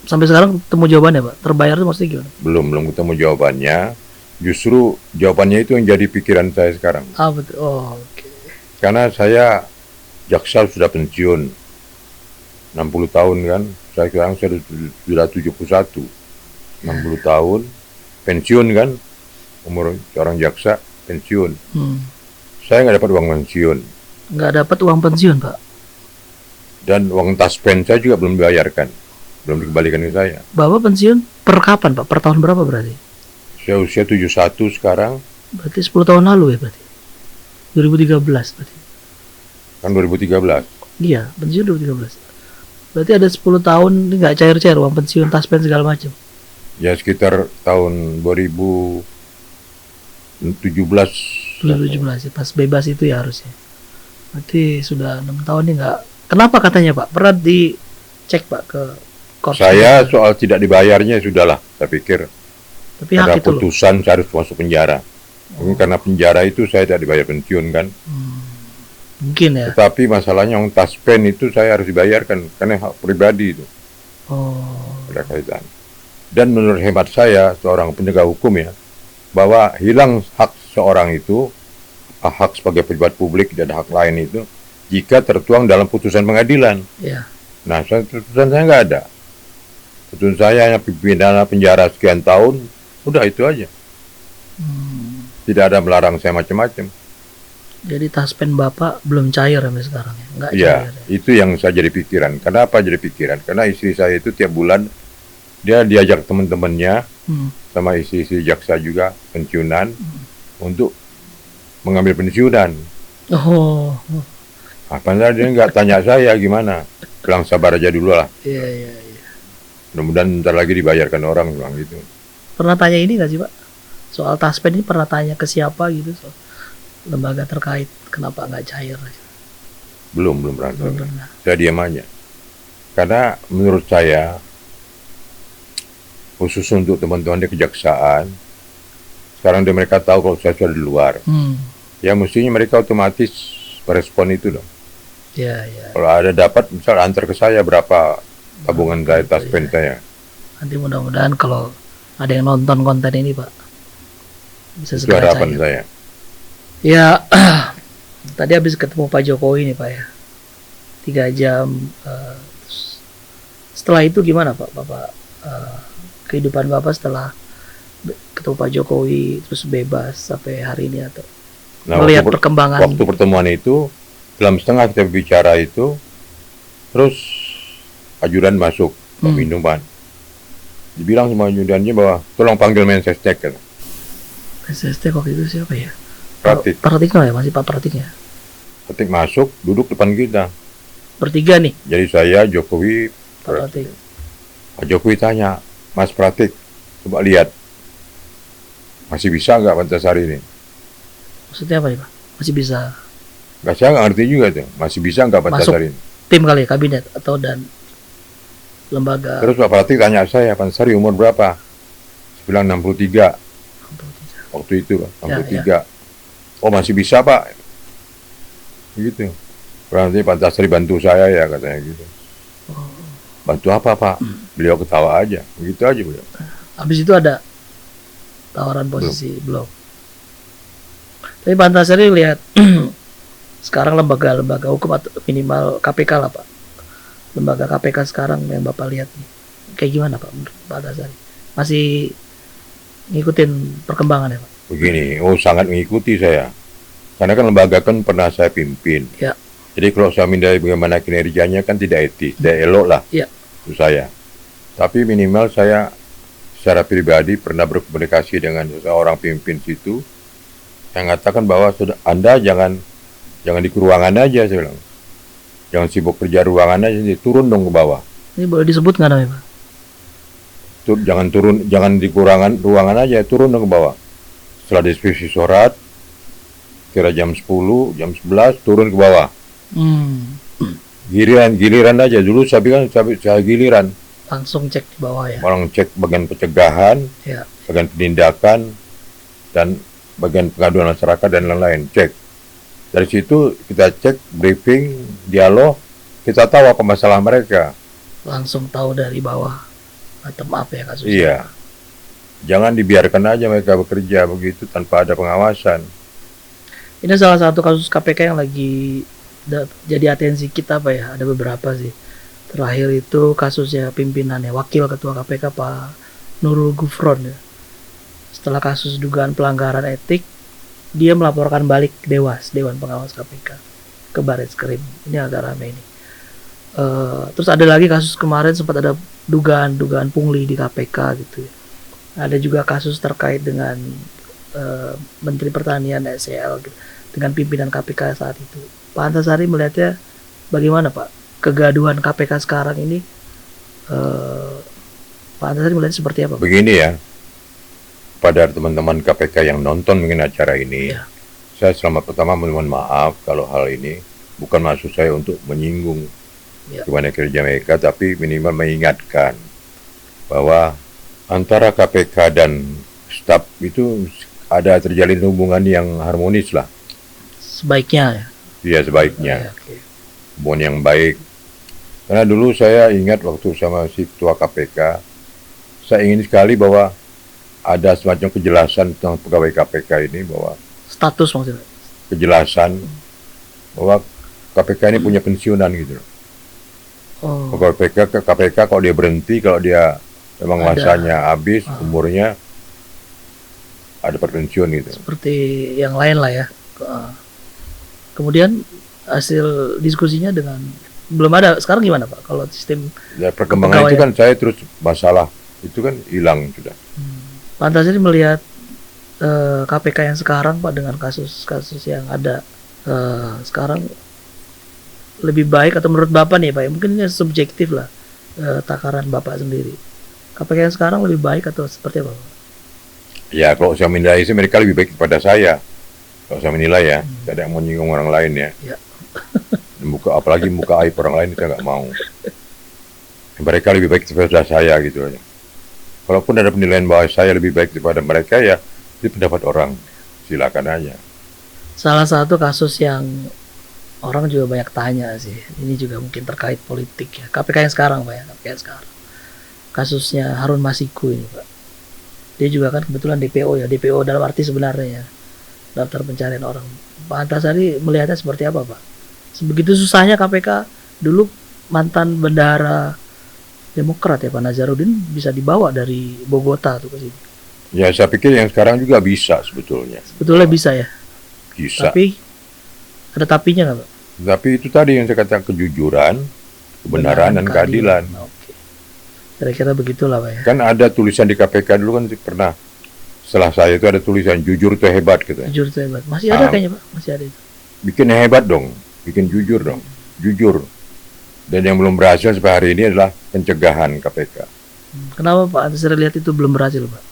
Speaker 2: Sampai sekarang temu jawabannya Pak. Terbayar itu maksudnya gimana?
Speaker 1: Belum ketemu jawabannya. Justru jawabannya itu yang jadi pikiran saya sekarang.
Speaker 2: Ah betul. Oh, oke.
Speaker 1: Karena saya jaksa sudah pensiun 60 tahun kan. Saya sekarang sudah 71. 60 tahun pensiun kan. Umur seorang jaksa pensiun. Saya nggak dapat uang pensiun.
Speaker 2: Nggak dapat uang pensiun Pak.
Speaker 1: Dan uang taspen saya juga belum dibayarkan. Belum dikembalikan ke saya.
Speaker 2: Bapak pensiun per kapan Pak? Per tahun berapa berarti?
Speaker 1: Saya usia 71 sekarang.
Speaker 2: Berarti 10 tahun lalu ya berarti? 2013 berarti?
Speaker 1: Kan 2013.
Speaker 2: Iya, pensiun 2013. Berarti ada 10 tahun ini nggak cair-cair uang pensiun, taspen segala macam.
Speaker 1: Ya sekitar tahun 2017.
Speaker 2: 2017 ya, pas bebas itu ya harusnya. Berarti sudah 6 tahun ini nggak. Kenapa katanya Pak? Pernah dicek Pak ke korps?
Speaker 1: Saya soal tidak dibayarnya sudahlah. Saya pikir
Speaker 2: Tapi hak
Speaker 1: ada
Speaker 2: itu loh.
Speaker 1: putusan saya harus masuk penjara. Mungkin karena penjara itu saya tidak dibayar pensiun kan.
Speaker 2: Mungkin ya.
Speaker 1: Tetapi masalahnya uang taspen itu saya harus dibayarkan karena hak pribadi itu.
Speaker 2: Oh,
Speaker 1: Ada kaitan. Dan menurut hemat saya seorang penegak hukum ya, bahwa hilang hak seorang itu, hak sebagai pejabat publik dan hak lain itu jika tertuang dalam putusan pengadilan.
Speaker 2: ya.
Speaker 1: Nah, putusan saya nggak ada. Putusan saya hanya pidana penjara sekian tahun, udah itu aja. Tidak ada melarang saya macam-macam.
Speaker 2: Jadi taspen Bapak belum cair sampai sekarang ya? Nggak
Speaker 1: Iya,
Speaker 2: cair ya?
Speaker 1: itu yang saya jadi pikiran. Kenapa jadi pikiran? Karena istri saya itu tiap bulan dia diajak teman-temannya sama istri-istri jaksa juga pensiunan untuk mengambil pensiunan.
Speaker 2: Oh,
Speaker 1: Apa dia nggak tanya saya gimana? Bilang sabar aja dulu lah.
Speaker 2: iya, iya, iya.
Speaker 1: Mudah-mudahan ntar lagi dibayarkan orang bilang gitu.
Speaker 2: Pernah tanya ini nggak sih Pak? Soal taspen ini pernah tanya ke siapa gitu? Soal lembaga terkait kenapa nggak cair?
Speaker 1: Belum pernah.
Speaker 2: Belum pernah.
Speaker 1: Saya diam aja. Karena menurut saya khusus untuk teman-teman di kejaksaan, sekarang mereka tahu kalau saya sudah di luar. Ya mestinya mereka otomatis merespon itu dong.
Speaker 2: Ya, ya.
Speaker 1: Kalau ada dapat misal antar ke saya berapa tabungan saya taspen saya.
Speaker 2: Nanti mudah-mudahan kalau ada yang nonton konten ini Pak bisa
Speaker 1: Itu
Speaker 2: segera
Speaker 1: harapan
Speaker 2: cair.
Speaker 1: saya.
Speaker 2: Ya, tadi habis ketemu Pak Jokowi nih Pak ya, 3 jam. Setelah itu gimana Pak? Bapak kehidupan Bapak setelah ketemu Pak Jokowi terus bebas sampai hari ini atau melihat perkembangan?
Speaker 1: Waktu pertemuan itu dalam setengah kita bicara itu, terus ajudan masuk minuman. Dibilang sama ajudannya bahwa tolong panggil Mensesnek kan.
Speaker 2: SST waktu itu siapa ya?
Speaker 1: Pratik.
Speaker 2: Pratikno ya, masih Pak Pratik ya.
Speaker 1: Pratik masuk, duduk depan kita.
Speaker 2: Bertiga nih,
Speaker 1: Jadi saya, Jokowi,
Speaker 2: Pak Pratik.
Speaker 1: Pak Jokowi tanya, Mas Pratik, coba lihat, masih bisa nggak Pak Antasari ini?
Speaker 2: Maksudnya apa nih Pak? Masih bisa
Speaker 1: Nggak, saya nggak ngerti juga tuh, masih bisa nggak Pak
Speaker 2: Masuk.
Speaker 1: Antasari ini?
Speaker 2: tim kali ya, kabinet atau dan lembaga?
Speaker 1: Terus Pak Pratik tanya saya, Pak Antasari umur berapa? Saya bilang 63, waktu itu Pak, 63. Oh masih bisa Pak, gitu. Berarti Pak Antasari bantu saya ya katanya gitu. Bantu apa Pak? Beliau ketawa aja, begitu aja beliau.
Speaker 2: Habis itu ada tawaran posisi belum. Tapi Pak Antasari lihat sekarang lembaga-lembaga hukum atau minimal KPK lah Pak. Lembaga KPK sekarang yang Bapak lihat nih, kayak gimana Pak menurut Pak Antasari? Masih ngikutin perkembangan ya Pak?
Speaker 1: Begini, sangat mengikuti saya. Karena kan lembaga kan pernah saya pimpin.
Speaker 2: Ya.
Speaker 1: Jadi kalau saya mindai bagaimana kinerjanya kan tidak etis, tidak elok lah.
Speaker 2: Ya.
Speaker 1: Itu saya. Tapi minimal saya secara pribadi pernah berkomunikasi dengan seorang pemimpin situ yang mengatakan bahwa Anda jangan di ruangan aja, saya bilang. Jangan sibuk kerja ruangan aja, turun dong ke bawah.
Speaker 2: Ini boleh disebut nggak namanya, Pak?
Speaker 1: Jangan di ruangan aja, turun dong ke bawah. Setelah diskusi surat, kira jam 10, jam 11, turun ke bawah. Giliran aja. Dulu saya giliran.
Speaker 2: Langsung cek di bawah ya.
Speaker 1: Orang cek bagian pencegahan,
Speaker 2: Ya.
Speaker 1: bagian penindakan, dan bagian pengaduan masyarakat dan lain-lain. Cek. Dari situ kita cek, briefing, dialog, kita tahu apa masalah mereka.
Speaker 2: Langsung tahu dari bawah. Bottom up ya kasusnya.
Speaker 1: Iya. Jangan dibiarkan aja mereka bekerja begitu tanpa ada pengawasan.
Speaker 2: Ini salah satu kasus KPK yang lagi jadi atensi kita, Pak ya. Ada beberapa sih. Terakhir itu kasusnya pimpinannya Wakil Ketua KPK Pak Nurul Gufron ya. Setelah kasus dugaan pelanggaran etik, dia melaporkan balik Dewan Pengawas KPK ke Barreskrim. Ini agak ramai ini. Terus ada lagi kasus kemarin sempat ada dugaan pungli di KPK gitu ya. Ada juga kasus terkait dengan Menteri Pertanian SEL gitu, dengan pimpinan KPK saat itu. Pak Antasari melihatnya bagaimana, Pak? Kegaduhan KPK sekarang ini, Pak Antasari melihatnya seperti apa, Pak?
Speaker 1: Begini ya, pada teman-teman KPK yang nonton mungkin acara ini,
Speaker 2: Ya.
Speaker 1: saya pertama mohon maaf kalau hal ini bukan maksud saya untuk menyinggung
Speaker 2: Ya.
Speaker 1: gimana kerja mereka, tapi minimal mengingatkan bahwa antara KPK dan staf itu ada terjalin hubungan yang harmonis lah.
Speaker 2: Sebaiknya ya.
Speaker 1: Ya sebaiknya,
Speaker 2: Ya, oke.
Speaker 1: hubungan yang baik. Karena dulu saya ingat waktu sama si ketua KPK, saya ingin sekali bahwa ada semacam kejelasan tentang pegawai KPK ini, bahwa
Speaker 2: Status maksudnya.
Speaker 1: kejelasan bahwa KPK ini punya pensiunan gitu loh.
Speaker 2: Oh,
Speaker 1: Pegawai KPK kalau dia berhenti, kalau dia memang
Speaker 2: Ada.
Speaker 1: masanya habis, umurnya ada pensiun gitu.
Speaker 2: seperti yang lain lah ya. Kemudian hasil diskusinya dengan belum ada. Sekarang gimana, Pak? Kalau sistem
Speaker 1: Ya perkembangan itu
Speaker 2: Kepegawaian.
Speaker 1: kan saya terus masalah itu kan hilang sudah.
Speaker 2: Pak Antasari melihat KPK yang sekarang, Pak, dengan kasus-kasus yang ada sekarang lebih baik atau menurut Bapak nih, Pak, ya, mungkin ini subjektif lah, takaran Bapak sendiri. KPK yang sekarang lebih baik atau seperti apa, Pak?
Speaker 1: Ya kalau saya menilai sih mereka lebih baik kepada saya. Kalau saya menilai ya, tidak mau menyinggung orang lain ya.
Speaker 2: Ya.
Speaker 1: Apalagi muka aib orang lain saya nggak mau. Mereka lebih baik daripada saya gitu aja. Walaupun ada penilaian bahwa saya lebih baik daripada mereka, ya itu pendapat orang. Silakan aja.
Speaker 2: Salah satu kasus yang orang juga banyak tanya sih, ini juga mungkin terkait politik ya. KPK yang sekarang, Pak ya, KPK yang sekarang. Kasusnya Harun Masiku ini, Pak. Dia juga kan kebetulan DPO ya, DPO dalam arti sebenarnya ya, daftar pencarian orang. Pak Antasari melihatnya seperti apa, Pak? Sebegitu susahnya KPK dulu, mantan bendahara Demokrat ya Pak Nazarudin bisa dibawa dari Bogota tuh ke sini.
Speaker 1: Ya saya pikir yang sekarang juga bisa sebetulnya.
Speaker 2: Sebetulnya bisa ya.
Speaker 1: Bisa.
Speaker 2: Tapi ada tapinya nggak, Pak?
Speaker 1: Tapi itu tadi yang saya katakan, kejujuran, kebenaran, dan keadilan.
Speaker 2: Oke. Kira-kira begitulah, Pak ya.
Speaker 1: Kan ada tulisan di KPK dulu kan pernah, setelah saya itu ada tulisan jujur itu hebat gitu.
Speaker 2: Jujur itu hebat. Masih ada kayaknya, Pak. Masih ada itu.
Speaker 1: Bikin hebat dong, bikin jujur dong, jujur. Dan yang belum berhasil sampai hari ini adalah pencegahan KPK.
Speaker 2: Kenapa Pak Antasari lihat itu belum berhasil, Pak?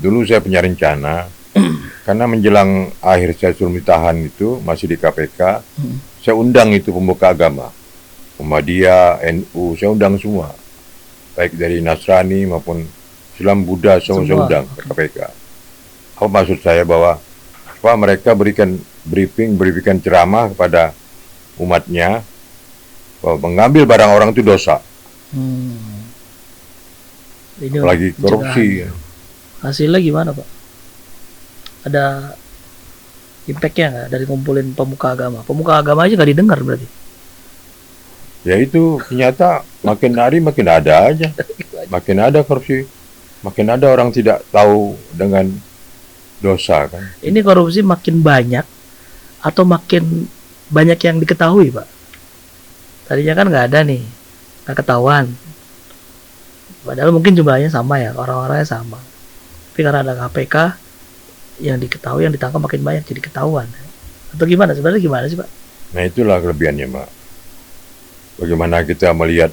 Speaker 1: Dulu saya punya rencana, karena menjelang akhir saya suruh ditahan itu masih di KPK, saya undang itu pemuka agama, Muhammadiyah, NU, saya undang semua, baik dari Nasrani maupun Islam, Buddha, semua saya undang ke KPK. Apa maksud saya bahwa mereka berikan berikan ceramah kepada umatnya bahwa mengambil barang orang itu dosa,
Speaker 2: Ini
Speaker 1: apalagi korupsi.
Speaker 2: Hasilnya gimana, Pak? Ada impact-nya nggak dari ngumpulin pemuka agama? Pemuka agama aja nggak didengar berarti?
Speaker 1: Ya itu ternyata makin hari makin ada aja, makin ada korupsi, makin ada orang tidak tahu dengan dosa kan.
Speaker 2: Ini korupsi makin banyak atau makin banyak yang diketahui, Pak? Tadinya kan nggak ada nih, nggak ketahuan. Padahal mungkin jumlahnya sama ya, orang-orangnya sama. Tapi karena ada KPK, yang diketahui, yang ditangkap makin banyak, jadi ketahuan. Atau gimana? Sebenarnya gimana sih, Pak?
Speaker 1: Nah itulah kelebihannya, Mbak. Bagaimana kita melihat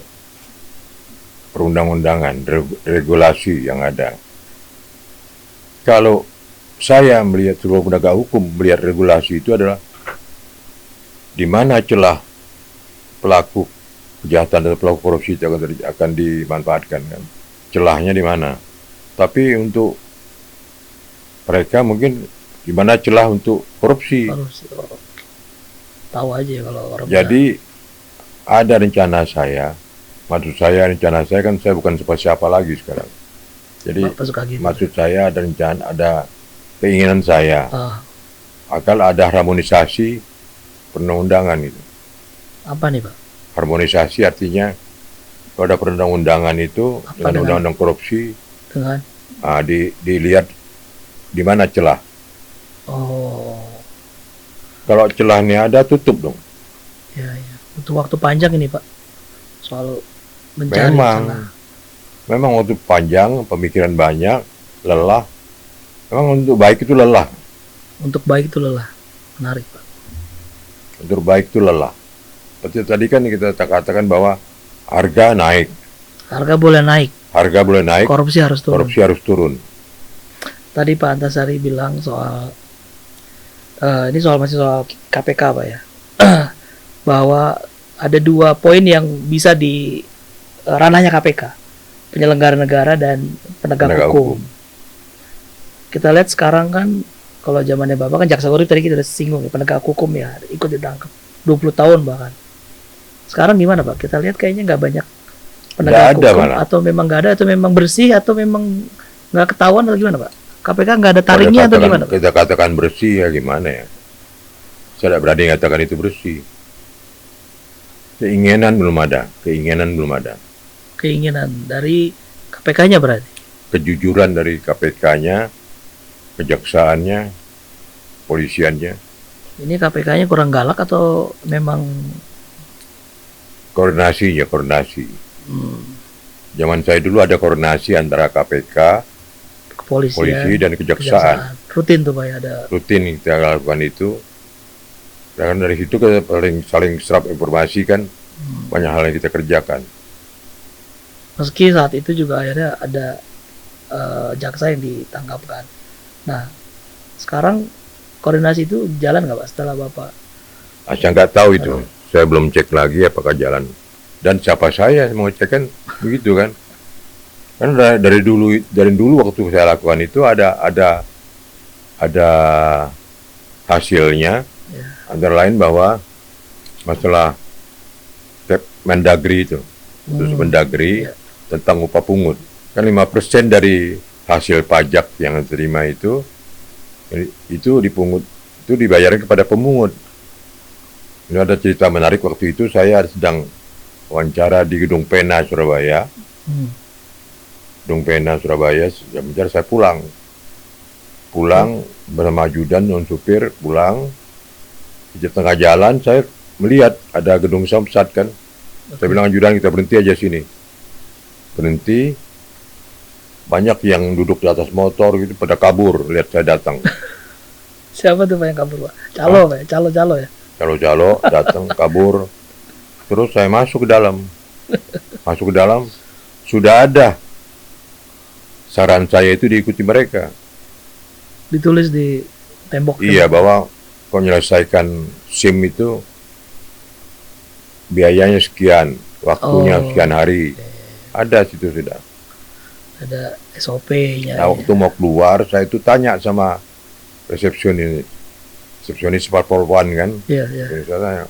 Speaker 1: perundang-undangan, regulasi yang ada. Kalau saya melihat seluruh penegak hukum, melihat regulasi itu adalah di mana celah pelaku kejahatan atau pelaku korupsi itu akan dimanfaatkan kan. Celahnya di mana. Tapi untuk mereka mungkin di mana celah untuk korupsi.
Speaker 2: Harus tahu aja ya kalau orang.
Speaker 1: Jadi ada rencana saya, maksud saya rencana saya kan saya bukan siapa lagi sekarang. Jadi
Speaker 2: Bapak suka gitu.
Speaker 1: maksud saya ada rencana, ada keinginan saya
Speaker 2: Ah,
Speaker 1: akan ada harmonisasi perundang-undangan itu.
Speaker 2: apa nih, Pak?
Speaker 1: Harmonisasi artinya kalau ada perundang-undangan itu
Speaker 2: Apa
Speaker 1: dengan
Speaker 2: dengan-
Speaker 1: undang-undang korupsi
Speaker 2: Dengan
Speaker 1: dilihat di mana celah.
Speaker 2: oh,
Speaker 1: Kalau celahnya ada tutup dong.
Speaker 2: ya ya. Butuh waktu panjang ini, Pak. Soal mencari
Speaker 1: Memang.
Speaker 2: celah.
Speaker 1: Memang untuk panjang, pemikiran banyak, lelah. Memang untuk baik itu lelah.
Speaker 2: Untuk baik itu lelah. Menarik, Pak.
Speaker 1: Untuk baik itu lelah. Seperti tadi kan kita katakan bahwa harga naik.
Speaker 2: Harga boleh naik,
Speaker 1: Harga boleh naik,
Speaker 2: korupsi harus turun.
Speaker 1: korupsi harus turun.
Speaker 2: Tadi Pak Antasari bilang soal ini masih soal KPK, Pak ya. Bahwa ada 2 poin yang bisa di ranahnya KPK, penyelenggara negara dan penegak
Speaker 1: Penegak
Speaker 2: hukum.
Speaker 1: hukum.
Speaker 2: Kita lihat sekarang kan, kalau zamannya Bapak kan jaksa korupsi tadi kita udah singgung ya, penegak hukum ya ikut ditangkap 20 tahun bahkan. Sekarang gimana, Pak? Kita lihat kayaknya nggak banyak penegak
Speaker 1: Nggak ada
Speaker 2: hukum,
Speaker 1: malah.
Speaker 2: atau memang nggak ada, atau memang bersih, atau memang nggak ketahuan, atau gimana, Pak? KPK nggak ada taringnya atau gimana, Pak?
Speaker 1: Kita katakan bersih ya gimana ya? Saya tidak berani katakan itu bersih. Keinginan belum ada.
Speaker 2: Keinginan dari KPK-nya berarti.
Speaker 1: Kejujuran dari KPK-nya, kejaksaannya, polisiannya,
Speaker 2: Ini KPK-nya kurang galak atau memang
Speaker 1: koordinasi. Zaman saya dulu ada koordinasi antara KPK,
Speaker 2: kepolisian,
Speaker 1: polisi dan kejaksaan.
Speaker 2: rutin tuh, Pak ya, ada.
Speaker 1: Rutin kita lakukan itu. Dan dari situ kita saling serap informasi kan, banyak hal yang kita kerjakan.
Speaker 2: Meski saat itu juga akhirnya ada jaksa yang ditangkapkan. Nah, sekarang koordinasi itu jalan nggak, Pak, setelah Bapak?
Speaker 1: Saya nggak tahu itu. Saya belum cek lagi apakah jalan. Dan siapa saya mau cek kan begitu kan? Kan dari dulu waktu saya lakukan itu ada hasilnya.
Speaker 2: Ya.
Speaker 1: Antara lain bahwa masalah Mendagri itu, terus Mendagri
Speaker 2: Ya.
Speaker 1: tentang upah pungut. Kan 5% dari hasil pajak yang diterima itu dipungut, itu dibayarkan kepada pemungut. Ini ada cerita menarik, waktu itu saya sedang wawancara di Gedung Pena Surabaya. Gedung Pena Surabaya, sebentar saya pulang bersama ajudan non supir pulang. Di tengah jalan saya melihat ada gedung Samsat kan. Saya bilang ajudan, kita berhenti aja sini. Berhenti. Banyak yang duduk di atas motor gitu pada kabur lihat saya datang.
Speaker 2: Siapa tuh, Pak, yang kabur, Pak? Calo, Pak, ya? Calo ya.
Speaker 1: Calo datang kabur. Terus saya masuk ke dalam. Sudah ada saran saya itu diikuti mereka.
Speaker 2: Ditulis di tembok.
Speaker 1: Iya, bahwa kalau menyelesaikan SIM itu biayanya sekian, waktunya
Speaker 2: Oh.
Speaker 1: sekian hari. Ada situ sudah.
Speaker 2: Ada SOP-nya.
Speaker 1: Nah, waktu mau keluar saya itu tanya sama resepsionis Parpolwan kan.
Speaker 2: Iya, iya.
Speaker 1: Jadi saya tanya,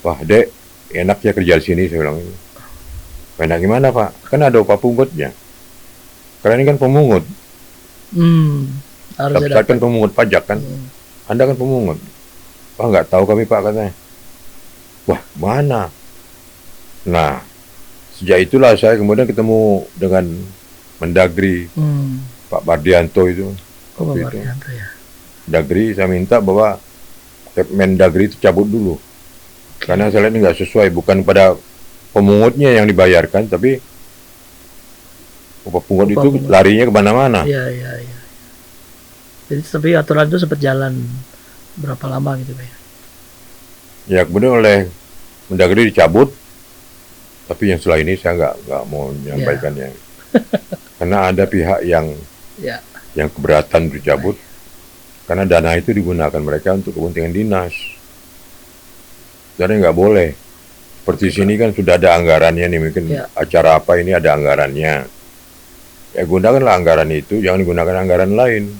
Speaker 1: wah dek, enak ya kerja di sini, saya bilang. Enak gimana Pak? Kan ada upah pungutnya. Karena ini kan pemungut.
Speaker 2: Harus
Speaker 1: Saya
Speaker 2: ada.
Speaker 1: kan pemungut pajak kan. Anda kan pemungut. Wah nggak tahu kami Pak, katanya. Wah mana? Nah, sejak itulah saya kemudian ketemu dengan Mendagri, Pak Bardianto itu.
Speaker 2: Oh,
Speaker 1: waktu
Speaker 2: Pak
Speaker 1: itu.
Speaker 2: Mardianto ya.
Speaker 1: Mendagri, saya minta bahwa Mendagri itu cabut dulu. Karena saya lihat ini nggak sesuai, bukan pada pemungutnya yang dibayarkan, tapi Upah pungut
Speaker 2: Upah
Speaker 1: itu
Speaker 2: pungut.
Speaker 1: larinya kemana-mana.
Speaker 2: Iya. Jadi tapi aturan itu sempat jalan berapa lama gitu Pak ya?
Speaker 1: Ya kemudian oleh Mendagri dicabut, tapi yang setelah ini saya nggak mau menyampaikannya. Karena ada pihak yang
Speaker 2: Ya.
Speaker 1: keberatan dicabut, karena dana itu digunakan mereka untuk kepentingan dinas. Jadi nggak boleh. Seperti sini kan sudah ada anggarannya nih, mungkin
Speaker 2: Ya.
Speaker 1: acara apa ini ada anggarannya. Ya gunakanlah anggaran itu, jangan digunakan anggaran lain.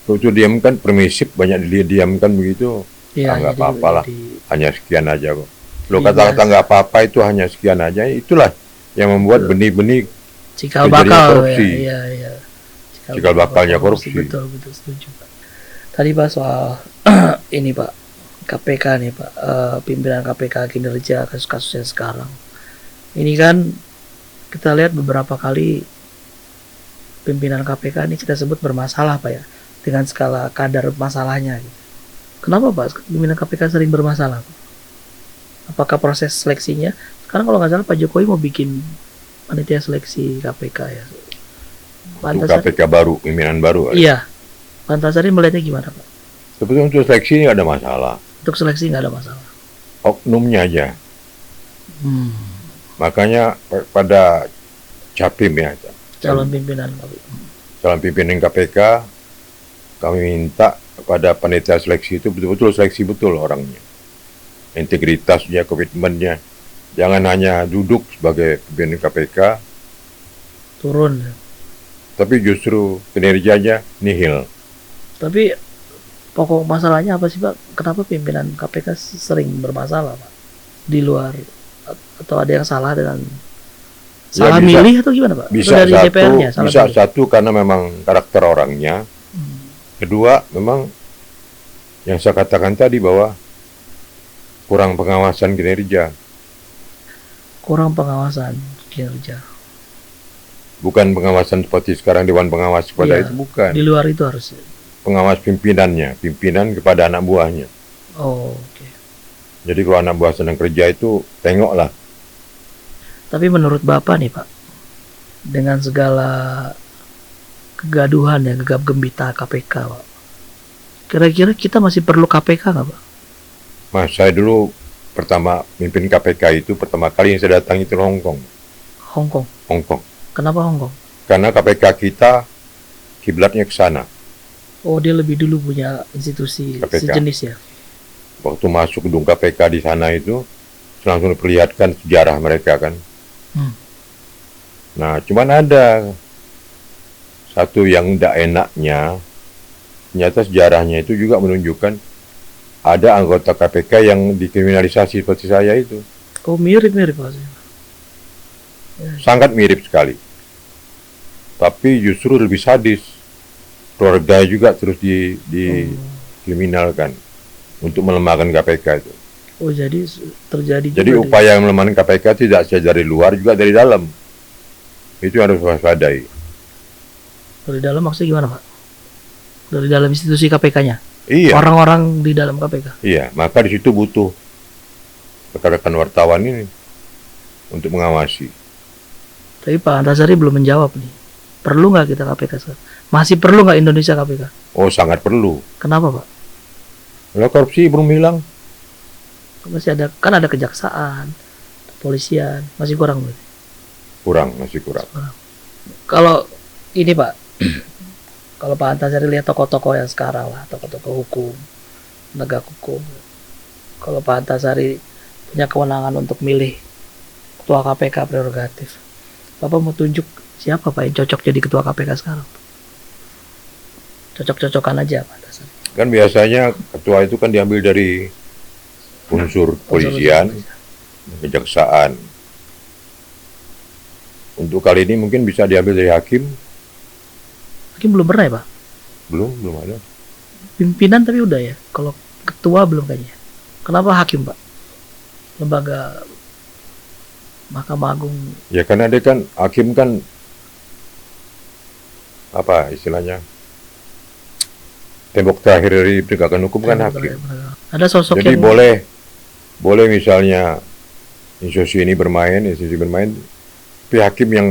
Speaker 1: Kalau itu diamkan permisif, banyak diamkan begitu,
Speaker 2: Iya,
Speaker 1: nggak
Speaker 2: jadi
Speaker 1: apa-apa lah.
Speaker 2: di-
Speaker 1: Hanya sekian aja kok. Lo
Speaker 2: Iya,
Speaker 1: kata-kata
Speaker 2: jelas.
Speaker 1: nggak apa-apa itu hanya sekian aja, itulah yang membuat benih-benih
Speaker 2: cikal
Speaker 1: terjadinya
Speaker 2: bakal
Speaker 1: korupsi.
Speaker 2: ya. Iya.
Speaker 1: Cikal bakalnya korupsi.
Speaker 2: Betul setuju Pak. Tadi Pak soal ini Pak KPK nih Pak, pimpinan KPK kinerja kasus-kasusnya sekarang. Ini kan kita lihat beberapa kali pimpinan KPK ini kita sebut bermasalah Pak ya, dengan skala kadar masalahnya. Gitu. Kenapa Pak pimpinan KPK sering bermasalah? Pak? Apakah proses seleksinya? Sekarang kalau nggak salah Pak Jokowi mau bikin panitia seleksi KPK ya. Pak
Speaker 1: Untuk
Speaker 2: Antasari-
Speaker 1: KPK baru, pimpinan baru.
Speaker 2: Iya. Pak Antasari melihatnya gimana Pak?
Speaker 1: Sebetulnya untuk seleksi nggak ada masalah.
Speaker 2: Untuk seleksi nggak ada masalah.
Speaker 1: Oknumnya aja.
Speaker 2: Hmm.
Speaker 1: Makanya pada Capim ya,
Speaker 2: Calon pimpinan KPK.
Speaker 1: calon pimpinan KPK, kami minta kepada panitia seleksi itu betul-betul seleksi betul orangnya. Integritasnya, komitmennya. Jangan hanya duduk sebagai pimpinan KPK,
Speaker 2: Turun.
Speaker 1: tapi justru kinerjanya nihil.
Speaker 2: Tapi pokok masalahnya apa sih Pak? Kenapa pimpinan KPK sering bermasalah Pak? Di luar atau ada yang salah dengan
Speaker 1: Ya,
Speaker 2: salah
Speaker 1: bisa-
Speaker 2: milih atau gimana Pak?
Speaker 1: Bisa
Speaker 2: Atau dari
Speaker 1: satu,
Speaker 2: DPR-nya salah
Speaker 1: bisa
Speaker 2: milih?
Speaker 1: satu karena memang karakter orangnya. Kedua, memang yang saya katakan tadi bahwa kurang pengawasan kinerja.
Speaker 2: Kurang pengawasan kinerja.
Speaker 1: Bukan pengawasan seperti sekarang Dewan Pengawas kepada
Speaker 2: Iya,
Speaker 1: itu, bukan.
Speaker 2: Di luar itu harusnya.
Speaker 1: Pengawas pimpinannya, pimpinan kepada anak buahnya.
Speaker 2: Oh, oke.
Speaker 1: Jadi kalau anak buah sedang kerja itu, tengoklah.
Speaker 2: Tapi menurut Bapak nih Pak, dengan segala kegaduhan ya, gegap gembita KPK Pak, kira-kira kita masih perlu KPK nggak Pak?
Speaker 1: Mas, saya dulu pertama mimpin KPK itu, pertama kali yang saya datang itu Hong Kong.
Speaker 2: Hong Kong.
Speaker 1: Hong Kong.
Speaker 2: Kenapa Hong Kong?
Speaker 1: Karena KPK kita kiblatnya ke sana.
Speaker 2: Oh, dia lebih dulu punya institusi
Speaker 1: KPK.
Speaker 2: sejenis ya.
Speaker 1: Waktu masuk gedung KPK di sana itu, langsung diperlihatkan sejarah mereka kan.
Speaker 2: Hmm.
Speaker 1: Nah, cuman ada satu yang tidak enaknya, ternyata sejarahnya itu juga menunjukkan ada anggota KPK yang dikriminalisasi seperti saya itu.
Speaker 2: Oh, mirip-mirip Pak.
Speaker 1: Sangat mirip sekali. Tapi justru lebih sadis. Keluarga juga terus dikriminalkan untuk melemahkan KPK itu.
Speaker 2: Oh, jadi terjadi
Speaker 1: Jadi
Speaker 2: juga
Speaker 1: upaya melemahkan KPK tidak saja dari luar, juga dari dalam. Itu yang harus waspadai.
Speaker 2: dari dalam maksudnya gimana Pak? Dari dalam institusi KPK-nya?
Speaker 1: Iya,
Speaker 2: Orang-orang di dalam KPK?
Speaker 1: iya. Maka di situ butuh rekan-rekan wartawan ini untuk mengawasi.
Speaker 2: Tapi Pak Antasari belum menjawab nih. Perlu nggak kita KPK sekarang? Masih perlu nggak Indonesia KPK?
Speaker 1: Oh, sangat perlu.
Speaker 2: Kenapa Pak?
Speaker 1: Kalau korupsi belum hilang,
Speaker 2: Masih ada, kan ada kejaksaan, polisian, masih kurang berarti.
Speaker 1: masih kurang.
Speaker 2: Kalau ini Pak, kalau Pak Antasari lihat tokoh-tokoh yang sekarang lah, tokoh-tokoh hukum, penegak hukum. Kalau Pak Antasari punya kewenangan untuk milih ketua KPK prerogatif, Bapak mau tunjuk siapa Pak yang cocok jadi ketua KPK sekarang? Cocok-cocokan aja Pak Antasari.
Speaker 1: Kan biasanya ketua itu kan diambil dari unsur polisian, kejaksaan. Untuk kali ini mungkin bisa diambil dari hakim,
Speaker 2: Hakim belum pernah ya Pak?
Speaker 1: belum ada.
Speaker 2: Pimpinan tapi udah ya. Kalau ketua belum kayaknya. Kenapa hakim Pak? Lembaga Mahkamah Agung.
Speaker 1: Ya karena dia kan hakim kan apa istilahnya, tembok terakhir dari penegakan hukum kan hakim.
Speaker 2: Ada sosok
Speaker 1: Jadi
Speaker 2: yang
Speaker 1: boleh misalnya institusi bermain, tapi hakim yang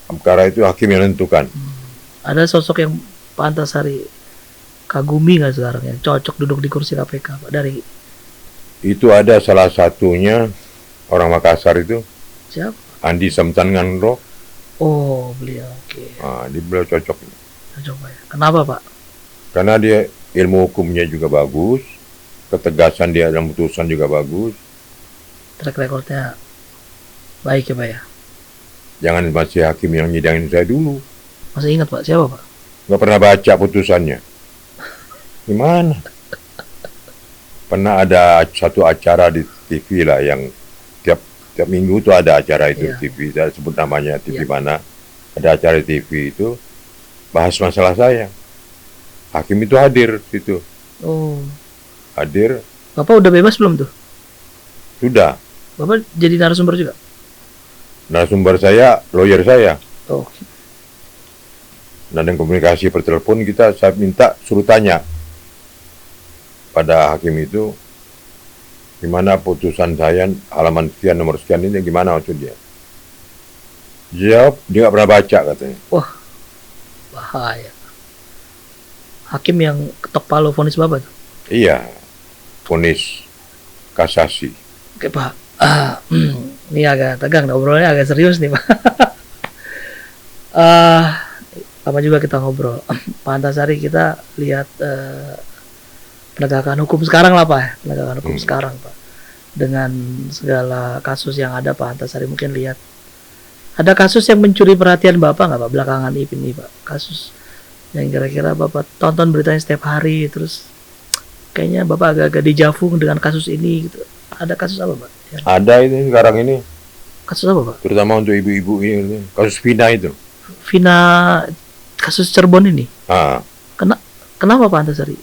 Speaker 1: Perkara itu hakim yang menentukan.
Speaker 2: Ada sosok yang Pak Antasari kagumi nggak sekarang yang cocok duduk di kursi KPK, Pak? Dari
Speaker 1: Itu ada salah satunya orang Makassar itu,
Speaker 2: siapa?
Speaker 1: Andi Samtanganro.
Speaker 2: Oh, beliau. Oke.
Speaker 1: Dia beliau cocok.
Speaker 2: Cocok, Pak ya. Kenapa, Pak?
Speaker 1: Karena dia ilmu hukumnya juga bagus, ketegasan dia dalam putusan juga bagus.
Speaker 2: Track recordnya baik ya, Pak ya.
Speaker 1: Jangan masih hakim yang nyidangin saya dulu.
Speaker 2: Masih ingat, Pak? Siapa, Pak?
Speaker 1: Nggak pernah baca putusannya. Gimana? Pernah ada satu acara di TV lah yang tiap minggu tuh ada acara itu
Speaker 2: Iya.
Speaker 1: di TV. Saya sebut namanya TV
Speaker 2: Iya.
Speaker 1: mana. Ada acara di TV itu bahas masalah saya. Hakim itu hadir situ.
Speaker 2: Oh,
Speaker 1: Hadir,
Speaker 2: Bapak udah bebas belum tuh?
Speaker 1: sudah.
Speaker 2: Bapak jadi narasumber juga?
Speaker 1: Narasumber saya, lawyer saya.
Speaker 2: Oh,
Speaker 1: Dan dengan komunikasi per telepon saya minta suruh tanya pada hakim itu gimana putusan saya halaman sekian nomor sekian ini gimana maksud dia. Jawab dia nggak pernah baca katanya.
Speaker 2: bahaya. Hakim yang ketok palu vonis Bapak tuh.
Speaker 1: Iya, vonis kasasi.
Speaker 2: Oke, Pak. Ini agak tegang, obrolannya agak serius nih, Pak. Lama juga kita ngobrol. Pak Antasari, kita lihat penegakan hukum sekarang lah, Pak. Penegakan hukum sekarang, Pak. Dengan segala kasus yang ada, Pak Antasari mungkin lihat. Ada kasus yang mencuri perhatian Bapak nggak, Pak, belakangan ini, Pak? Kasus yang kira-kira Bapak tonton beritanya setiap hari, terus kayaknya Bapak agak-agak dejavu dengan kasus ini, gitu. Ada kasus apa, Pak?
Speaker 1: Ada ini sekarang ini,
Speaker 2: Kasus apa, Pak?
Speaker 1: terutama untuk ibu-ibu ini, kasus Vina itu.
Speaker 2: Vina, kasus Cirebon ini.
Speaker 1: Ah,
Speaker 2: Kenapa Pak Antasari?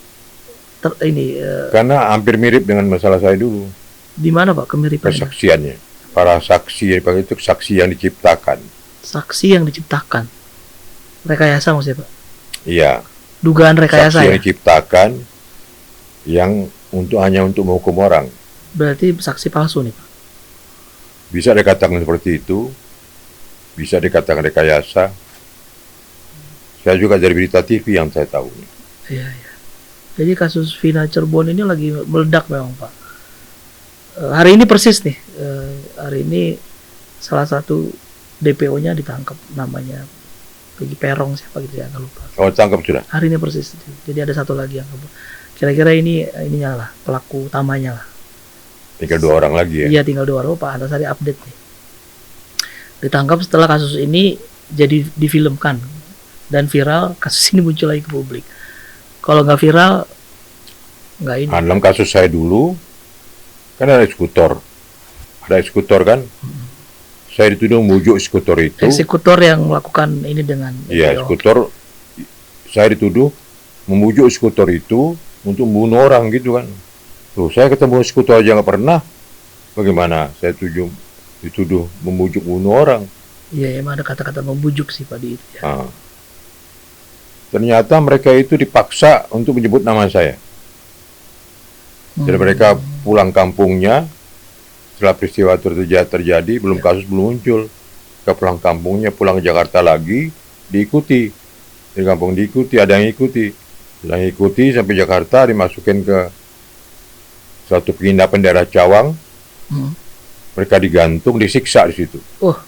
Speaker 1: karena hampir mirip dengan masalah saya dulu,
Speaker 2: Di mana, Pak, kemiripannya?
Speaker 1: kesaksiannya. Para saksi itu saksi yang diciptakan.
Speaker 2: Saksi yang diciptakan. Rekayasa maksudnya, Pak?
Speaker 1: Iya.
Speaker 2: Dugaan
Speaker 1: Saksi
Speaker 2: rekayasa
Speaker 1: yang
Speaker 2: ya?
Speaker 1: diciptakan yang hanya untuk menghukum orang.
Speaker 2: Berarti saksi palsu nih, Pak?
Speaker 1: Bisa dikatakan seperti itu, bisa dikatakan rekayasa. Saya juga dari berita TV yang saya tahu.
Speaker 2: Iya, iya. Jadi kasus Vina Cirebon ini lagi meledak memang, Pak. Hari ini persis nih. Hari ini salah satu DPO-nya ditangkap, namanya Peggy Perong siapa gitu ya, nggak lupa.
Speaker 1: Oh, tangkap sudah.
Speaker 2: Hari ini persis. Jadi ada satu lagi yang kira-kira ininya lah, pelaku utamanya lah.
Speaker 1: Tinggal 2 orang lagi ya.
Speaker 2: Iya, tinggal 2 orang. Pak Antasari update nih. Ditangkap setelah kasus ini jadi difilmkan dan viral, kasus ini muncul lagi ke publik. Kalau nggak viral, nggak ini.
Speaker 1: Dalam kasus saya dulu, kan ada eksekutor. Ada eksekutor kan? Saya dituduh membujuk eksekutor itu.
Speaker 2: Eksekutor yang melakukan ini dengan
Speaker 1: Iya,
Speaker 2: DPO.
Speaker 1: eksekutor. Saya dituduh membujuk eksekutor itu untuk membunuh orang gitu kan. Loh, saya ketemu eksekutor aja nggak pernah. Bagaimana saya dituduh membujuk bunuh orang?
Speaker 2: Iya, emang ada kata-kata membujuk sih Pak di itu ya.
Speaker 1: Ah. Ternyata mereka itu dipaksa untuk menyebut nama saya. Jadi mereka pulang kampungnya setelah peristiwa terjadi, belum kasus belum muncul. Ke pulang kampungnya, pulang ke Jakarta lagi, diikuti. Di kampung diikuti, ada yang ikuti. Yang ikuti sampai Jakarta, dimasukin ke suatu penginapan daerah Cawang. Mereka digantung, disiksa di situ.
Speaker 2: Oh.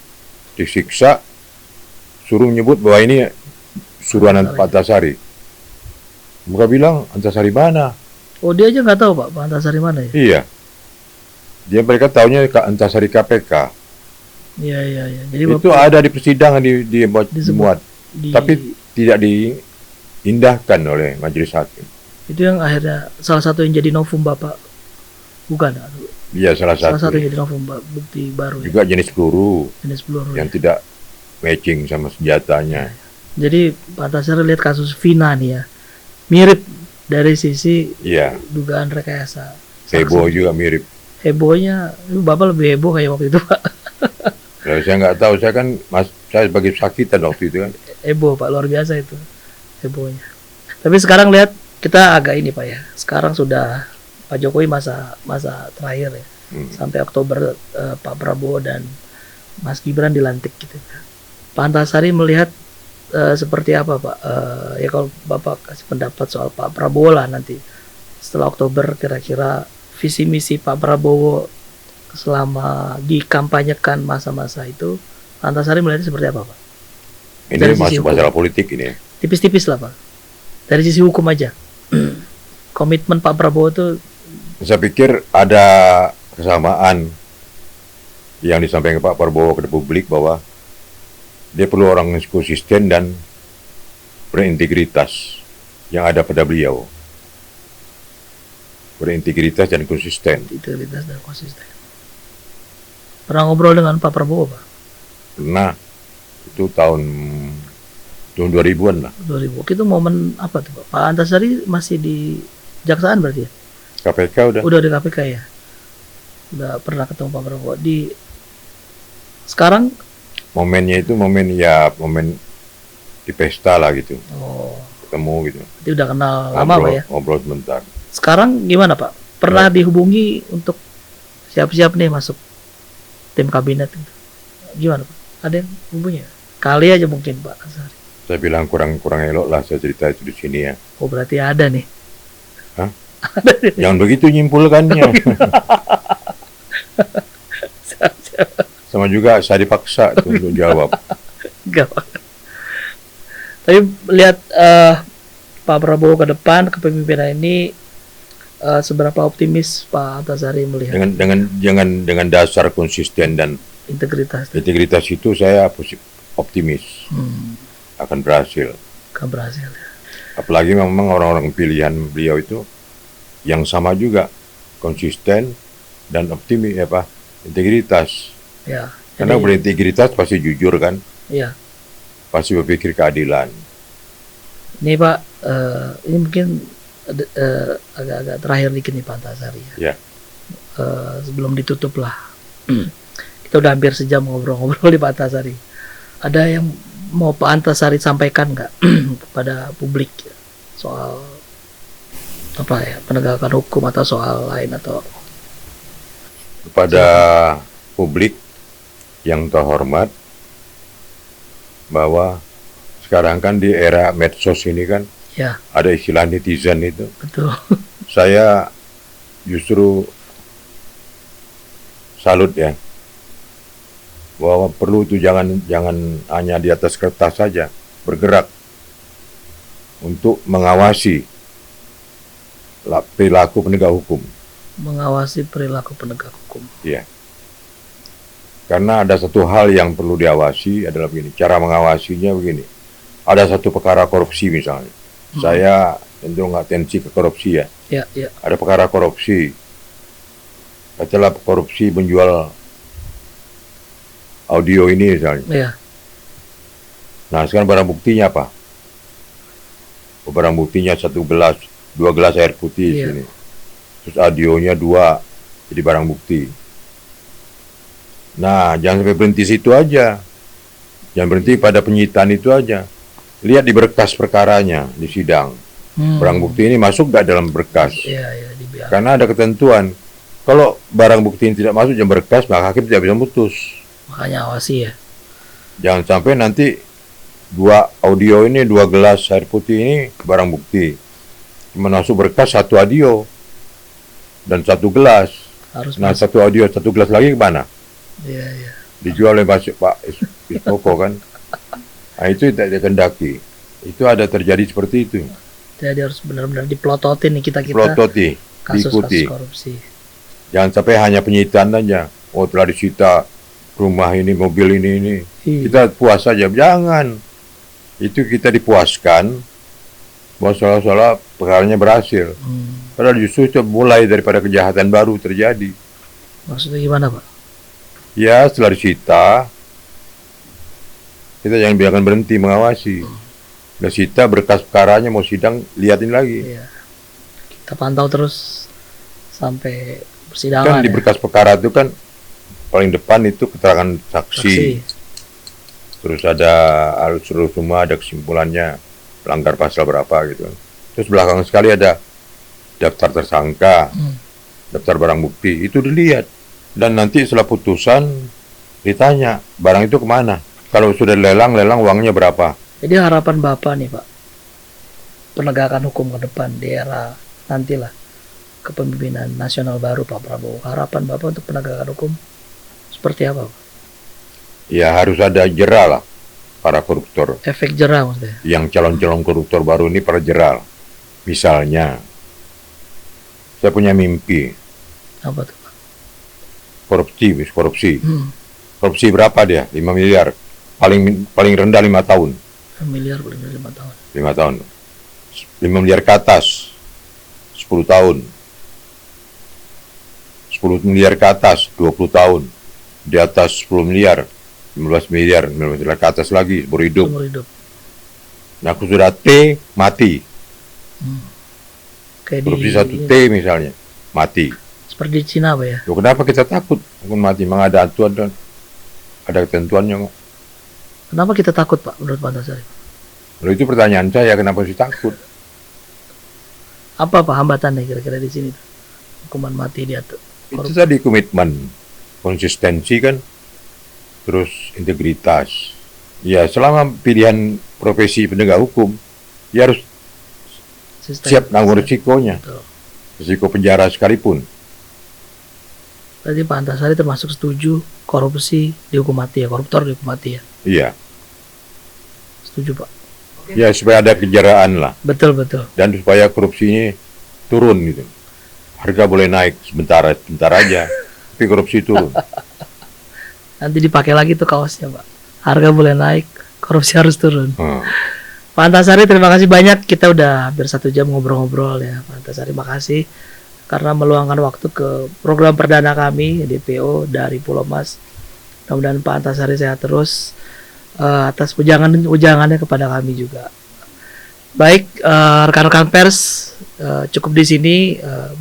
Speaker 1: Disiksa, suruh menyebut bahwa ini suruhan Pak Antasari. Mereka bilang, Antasari mana?
Speaker 2: Oh, dia aja nggak tahu Pak Antasari mana ya?
Speaker 1: Iya. Mereka taunya Antasari KPK.
Speaker 2: Iya. Jadi
Speaker 1: Itu ada di persidangan dimuat, tapi tidak diindahkan oleh majelis hakim.
Speaker 2: Itu yang akhirnya salah satu yang jadi novum Bapak, bukan?
Speaker 1: Iya, salah satu
Speaker 2: yang jadi novum bukti baru.
Speaker 1: Juga jenis peluru yang tidak matching sama senjatanya.
Speaker 2: Jadi Pak Antasari lihat kasus Vina nih ya, mirip dari sisi dugaan rekayasa.
Speaker 1: Heboh juga mirip.
Speaker 2: Hebohnya, Bapak lebih heboh kayak waktu itu Pak.
Speaker 1: Kalau saya nggak tahu, saya sebagai sakitan waktu itu kan.
Speaker 2: Heboh Pak, luar biasa itu hebohnya. Tapi sekarang lihat kita agak ini Pak ya. Sekarang sudah Pak Jokowi masa terakhir ya. Sampai Oktober Pak Prabowo dan Mas Gibran dilantik gitu. Pak Antasari melihat seperti apa Pak? Ya kalau Bapak kasih pendapat soal Pak Prabowo lah nanti setelah Oktober, kira-kira visi misi Pak Prabowo selama dikampanyekan masa-masa itu, Pak Antasari melihatnya seperti apa Pak?
Speaker 1: Ini
Speaker 2: Dari sisi
Speaker 1: masuk
Speaker 2: hukum.
Speaker 1: masalah politik ini.
Speaker 2: Tipis-tipis lah Pak. Dari sisi hukum aja. Komitmen Pak Prabowo itu
Speaker 1: Saya pikir ada kesamaan yang disampaikan Pak Prabowo ke publik bahwa dia perlu orang yang konsisten dan berintegritas yang ada pada beliau. Berintegritas dan konsisten.
Speaker 2: integritas dan konsisten. Pernah ngobrol dengan Pak Prabowo Pak?
Speaker 1: Nah, itu tahun 2000-an lah.
Speaker 2: 2000. Itu momen apa tuh Pak? Pak Antasari masih di Jaksaan berarti ya?
Speaker 1: KPK udah.
Speaker 2: Udah di KPK ya? Udah pernah ketemu Pak Prabowo. Sekarang,
Speaker 1: Momennya itu momen di pesta lah gitu. Ketemu gitu.
Speaker 2: berarti udah kenal lama Pak ya?
Speaker 1: Ngobrol sebentar.
Speaker 2: Sekarang gimana Pak? Pernah dihubungi untuk siap-siap nih masuk tim kabinet gitu. Gimana Pak? Ada yang hubungi ya? Kali aja mungkin Pak Antasari.
Speaker 1: Saya bilang kurang elok lah saya cerita itu di sini ya.
Speaker 2: Oh berarti ada nih.
Speaker 1: Hah?
Speaker 2: Ada nih.
Speaker 1: Jangan begitu nyimpulkannya. Sama juga saya dipaksa tuh untuk jawab.
Speaker 2: Enggak Pak. Tapi lihat Pak Prabowo ke depan kepemimpinan ini, seberapa optimis Pak Antasari melihat
Speaker 1: Dengan dasar konsisten dan
Speaker 2: integritas
Speaker 1: integritas itu saya optimis akan berhasil.
Speaker 2: akan berhasil ya.
Speaker 1: Apalagi memang orang-orang pilihan beliau itu yang sama juga konsisten dan optimis integritas.
Speaker 2: Ya.
Speaker 1: Karena
Speaker 2: Jadi,
Speaker 1: berintegritas pasti jujur kan,
Speaker 2: ya.
Speaker 1: pasti berpikir keadilan.
Speaker 2: Ini Pak, ini mungkin agak-agak terakhir dikit nih Pak Antasari ya.
Speaker 1: Ya.
Speaker 2: Sebelum ditutup lah. Kita udah hampir sejam ngobrol-ngobrol di Pak Antasari. Ada yang mau Pak Antasari sampaikan nggak kepada publik ya, soal apa ya, penegakan hukum atau soal lain atau
Speaker 1: Kepada publik yang terhormat, bahwa sekarang kan di era medsos ini kan
Speaker 2: ya
Speaker 1: ada istilah netizen itu.
Speaker 2: betul.
Speaker 1: Saya justru salut ya, bahwa perlu itu jangan hanya di atas kertas saja, bergerak untuk mengawasi perilaku penegak hukum.
Speaker 2: Mengawasi perilaku penegak hukum.
Speaker 1: Iya. Karena ada satu hal yang perlu diawasi adalah begini, cara mengawasinya begini. Ada satu perkara korupsi misalnya. Saya tentu nggak tensi ke korupsi ya.
Speaker 2: Ya, ya.
Speaker 1: Ada perkara korupsi. Katakanlah korupsi menjual audio ini misalnya.
Speaker 2: Ya,
Speaker 1: Nah sekarang barang buktinya apa? Barang buktinya 2 gelas air putih
Speaker 2: Iya.
Speaker 1: sini. Terus audionya 2 jadi barang bukti. Nah jangan sampai berhenti situ aja. Jangan berhenti pada penyitaan itu aja. Lihat di berkas perkaranya di sidang. Barang bukti ini masuk gak dalam berkas?
Speaker 2: ya, ya, dibiarkan.
Speaker 1: Karena ada ketentuan. Kalau barang bukti ini tidak masuk dalam berkas, maka hakim tidak bisa memutus.
Speaker 2: Makanya awasi ya.
Speaker 1: Jangan sampai nanti 2 audio ini, 2 gelas air putih ini barang bukti. Cuma masuk berkas 1 audio dan 1 gelas.
Speaker 2: Harus
Speaker 1: Nah,
Speaker 2: masuk.
Speaker 1: 1 audio, 1 gelas lagi kemana?
Speaker 2: Ya, ya.
Speaker 1: Dijual oleh Pak Ismoko kan? Nah, itu tidak dikehendaki. Itu ada terjadi seperti itu.
Speaker 2: Jadi harus benar-benar diplototin nih kita
Speaker 1: Pelototi, diikuti.
Speaker 2: kasus-kasus korupsi.
Speaker 1: Jangan sampai hanya penyitaan aja. Oh, telah disita rumah ini, mobil ini.
Speaker 2: Iya.
Speaker 1: Kita puas saja. Jangan. Itu kita dipuaskan bahwa seolah-olah perkaranya berhasil. Padahal justru itu mulai daripada kejahatan baru terjadi.
Speaker 2: Maksudnya gimana Pak?
Speaker 1: Ya, setelah disita, kita jangan biarkan berhenti mengawasi. Udah sita berkas perkaranya mau sidang, liatin lagi.
Speaker 2: Iya. Kita pantau terus sampai persidangan.
Speaker 1: Kan di
Speaker 2: ya.
Speaker 1: berkas perkara itu kan paling depan itu keterangan saksi. Terus ada seluruh semua ada kesimpulannya pelanggar pasal berapa gitu. Terus belakang sekali ada daftar tersangka, daftar barang bukti, itu dilihat. Dan nanti setelah putusan ditanya barang itu kemana. Kalau sudah lelang uangnya berapa?
Speaker 2: Jadi harapan Bapak nih Pak, penegakan hukum ke depan di era nantilah kepemimpinan nasional baru Pak Prabowo. Harapan Bapak untuk penegakan hukum seperti apa Pak?
Speaker 1: Ya harus ada jera lah para koruptor.
Speaker 2: Efek jerah maksudnya.
Speaker 1: Yang calon-calon koruptor baru ini para jera. Misalnya, saya punya mimpi
Speaker 2: Apa tuh Pak?
Speaker 1: korupsi.
Speaker 2: Hmm,
Speaker 1: Korupsi berapa dia? 5 miliar. Paling rendah 5 tahun.
Speaker 2: 1 miliar boleh 5 tahun.
Speaker 1: 5 tahun. 5 miliar ke atas 10 tahun. 10 miliar ke atas 20 tahun. Di atas 10 miliar 15 miliar ke atas lagi seumur hidup.
Speaker 2: Seumur hidup.
Speaker 1: Nah, aku sudah T mati.
Speaker 2: Kayak
Speaker 1: Korupsi
Speaker 2: di
Speaker 1: 1 T misalnya mati.
Speaker 2: seperti di Cina Pak ya.
Speaker 1: Loh, kenapa kita takut hukum mati? Memang ada aturan dan ada ketentuannya kok.
Speaker 2: Kenapa kita takut Pak menurut Pak Antasari?
Speaker 1: Lalu itu pertanyaan saya, kenapa sih takut?
Speaker 2: Apa Pak hambatannya kira-kira di sini? Hukuman mati diatur.
Speaker 1: Itu tadi komitmen, konsistensi kan, terus integritas. Ya, selama pilihan profesi penegak hukum, ya harus siap nanggung risikonya,
Speaker 2: Betul.
Speaker 1: risiko penjara sekalipun.
Speaker 2: Berarti Pak Antasari termasuk setuju korupsi dihukum mati ya, koruptor dihukum mati ya.
Speaker 1: Iya,
Speaker 2: Setuju Pak.
Speaker 1: ya supaya ada kejaraan lah,
Speaker 2: Betul betul.
Speaker 1: dan supaya korupsi ini turun gitu. Harga boleh naik sebentar aja, tapi korupsi turun.
Speaker 2: Nanti dipakai lagi tuh kaosnya Pak. Harga boleh naik, korupsi harus turun. Pak Antasari terima kasih banyak. Kita udah hampir 1 jam ngobrol-ngobrol ya Pak Antasari. Makasih karena meluangkan waktu ke program perdana kami DPO dari Pulau Mas. Mudah-mudahan Pak Antasari sehat terus, atas ujangannya kepada kami juga. Baik, rekan-rekan pers, cukup di sini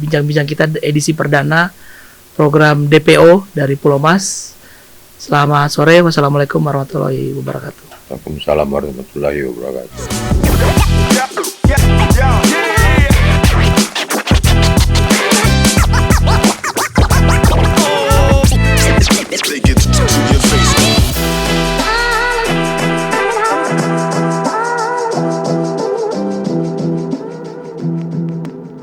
Speaker 2: bincang-bincang kita edisi perdana program DPO dari Pulau Mas. Selamat sore, wassalamualaikum warahmatullahi wabarakatuh.
Speaker 1: Waalaikumsalam warahmatullahi wabarakatuh.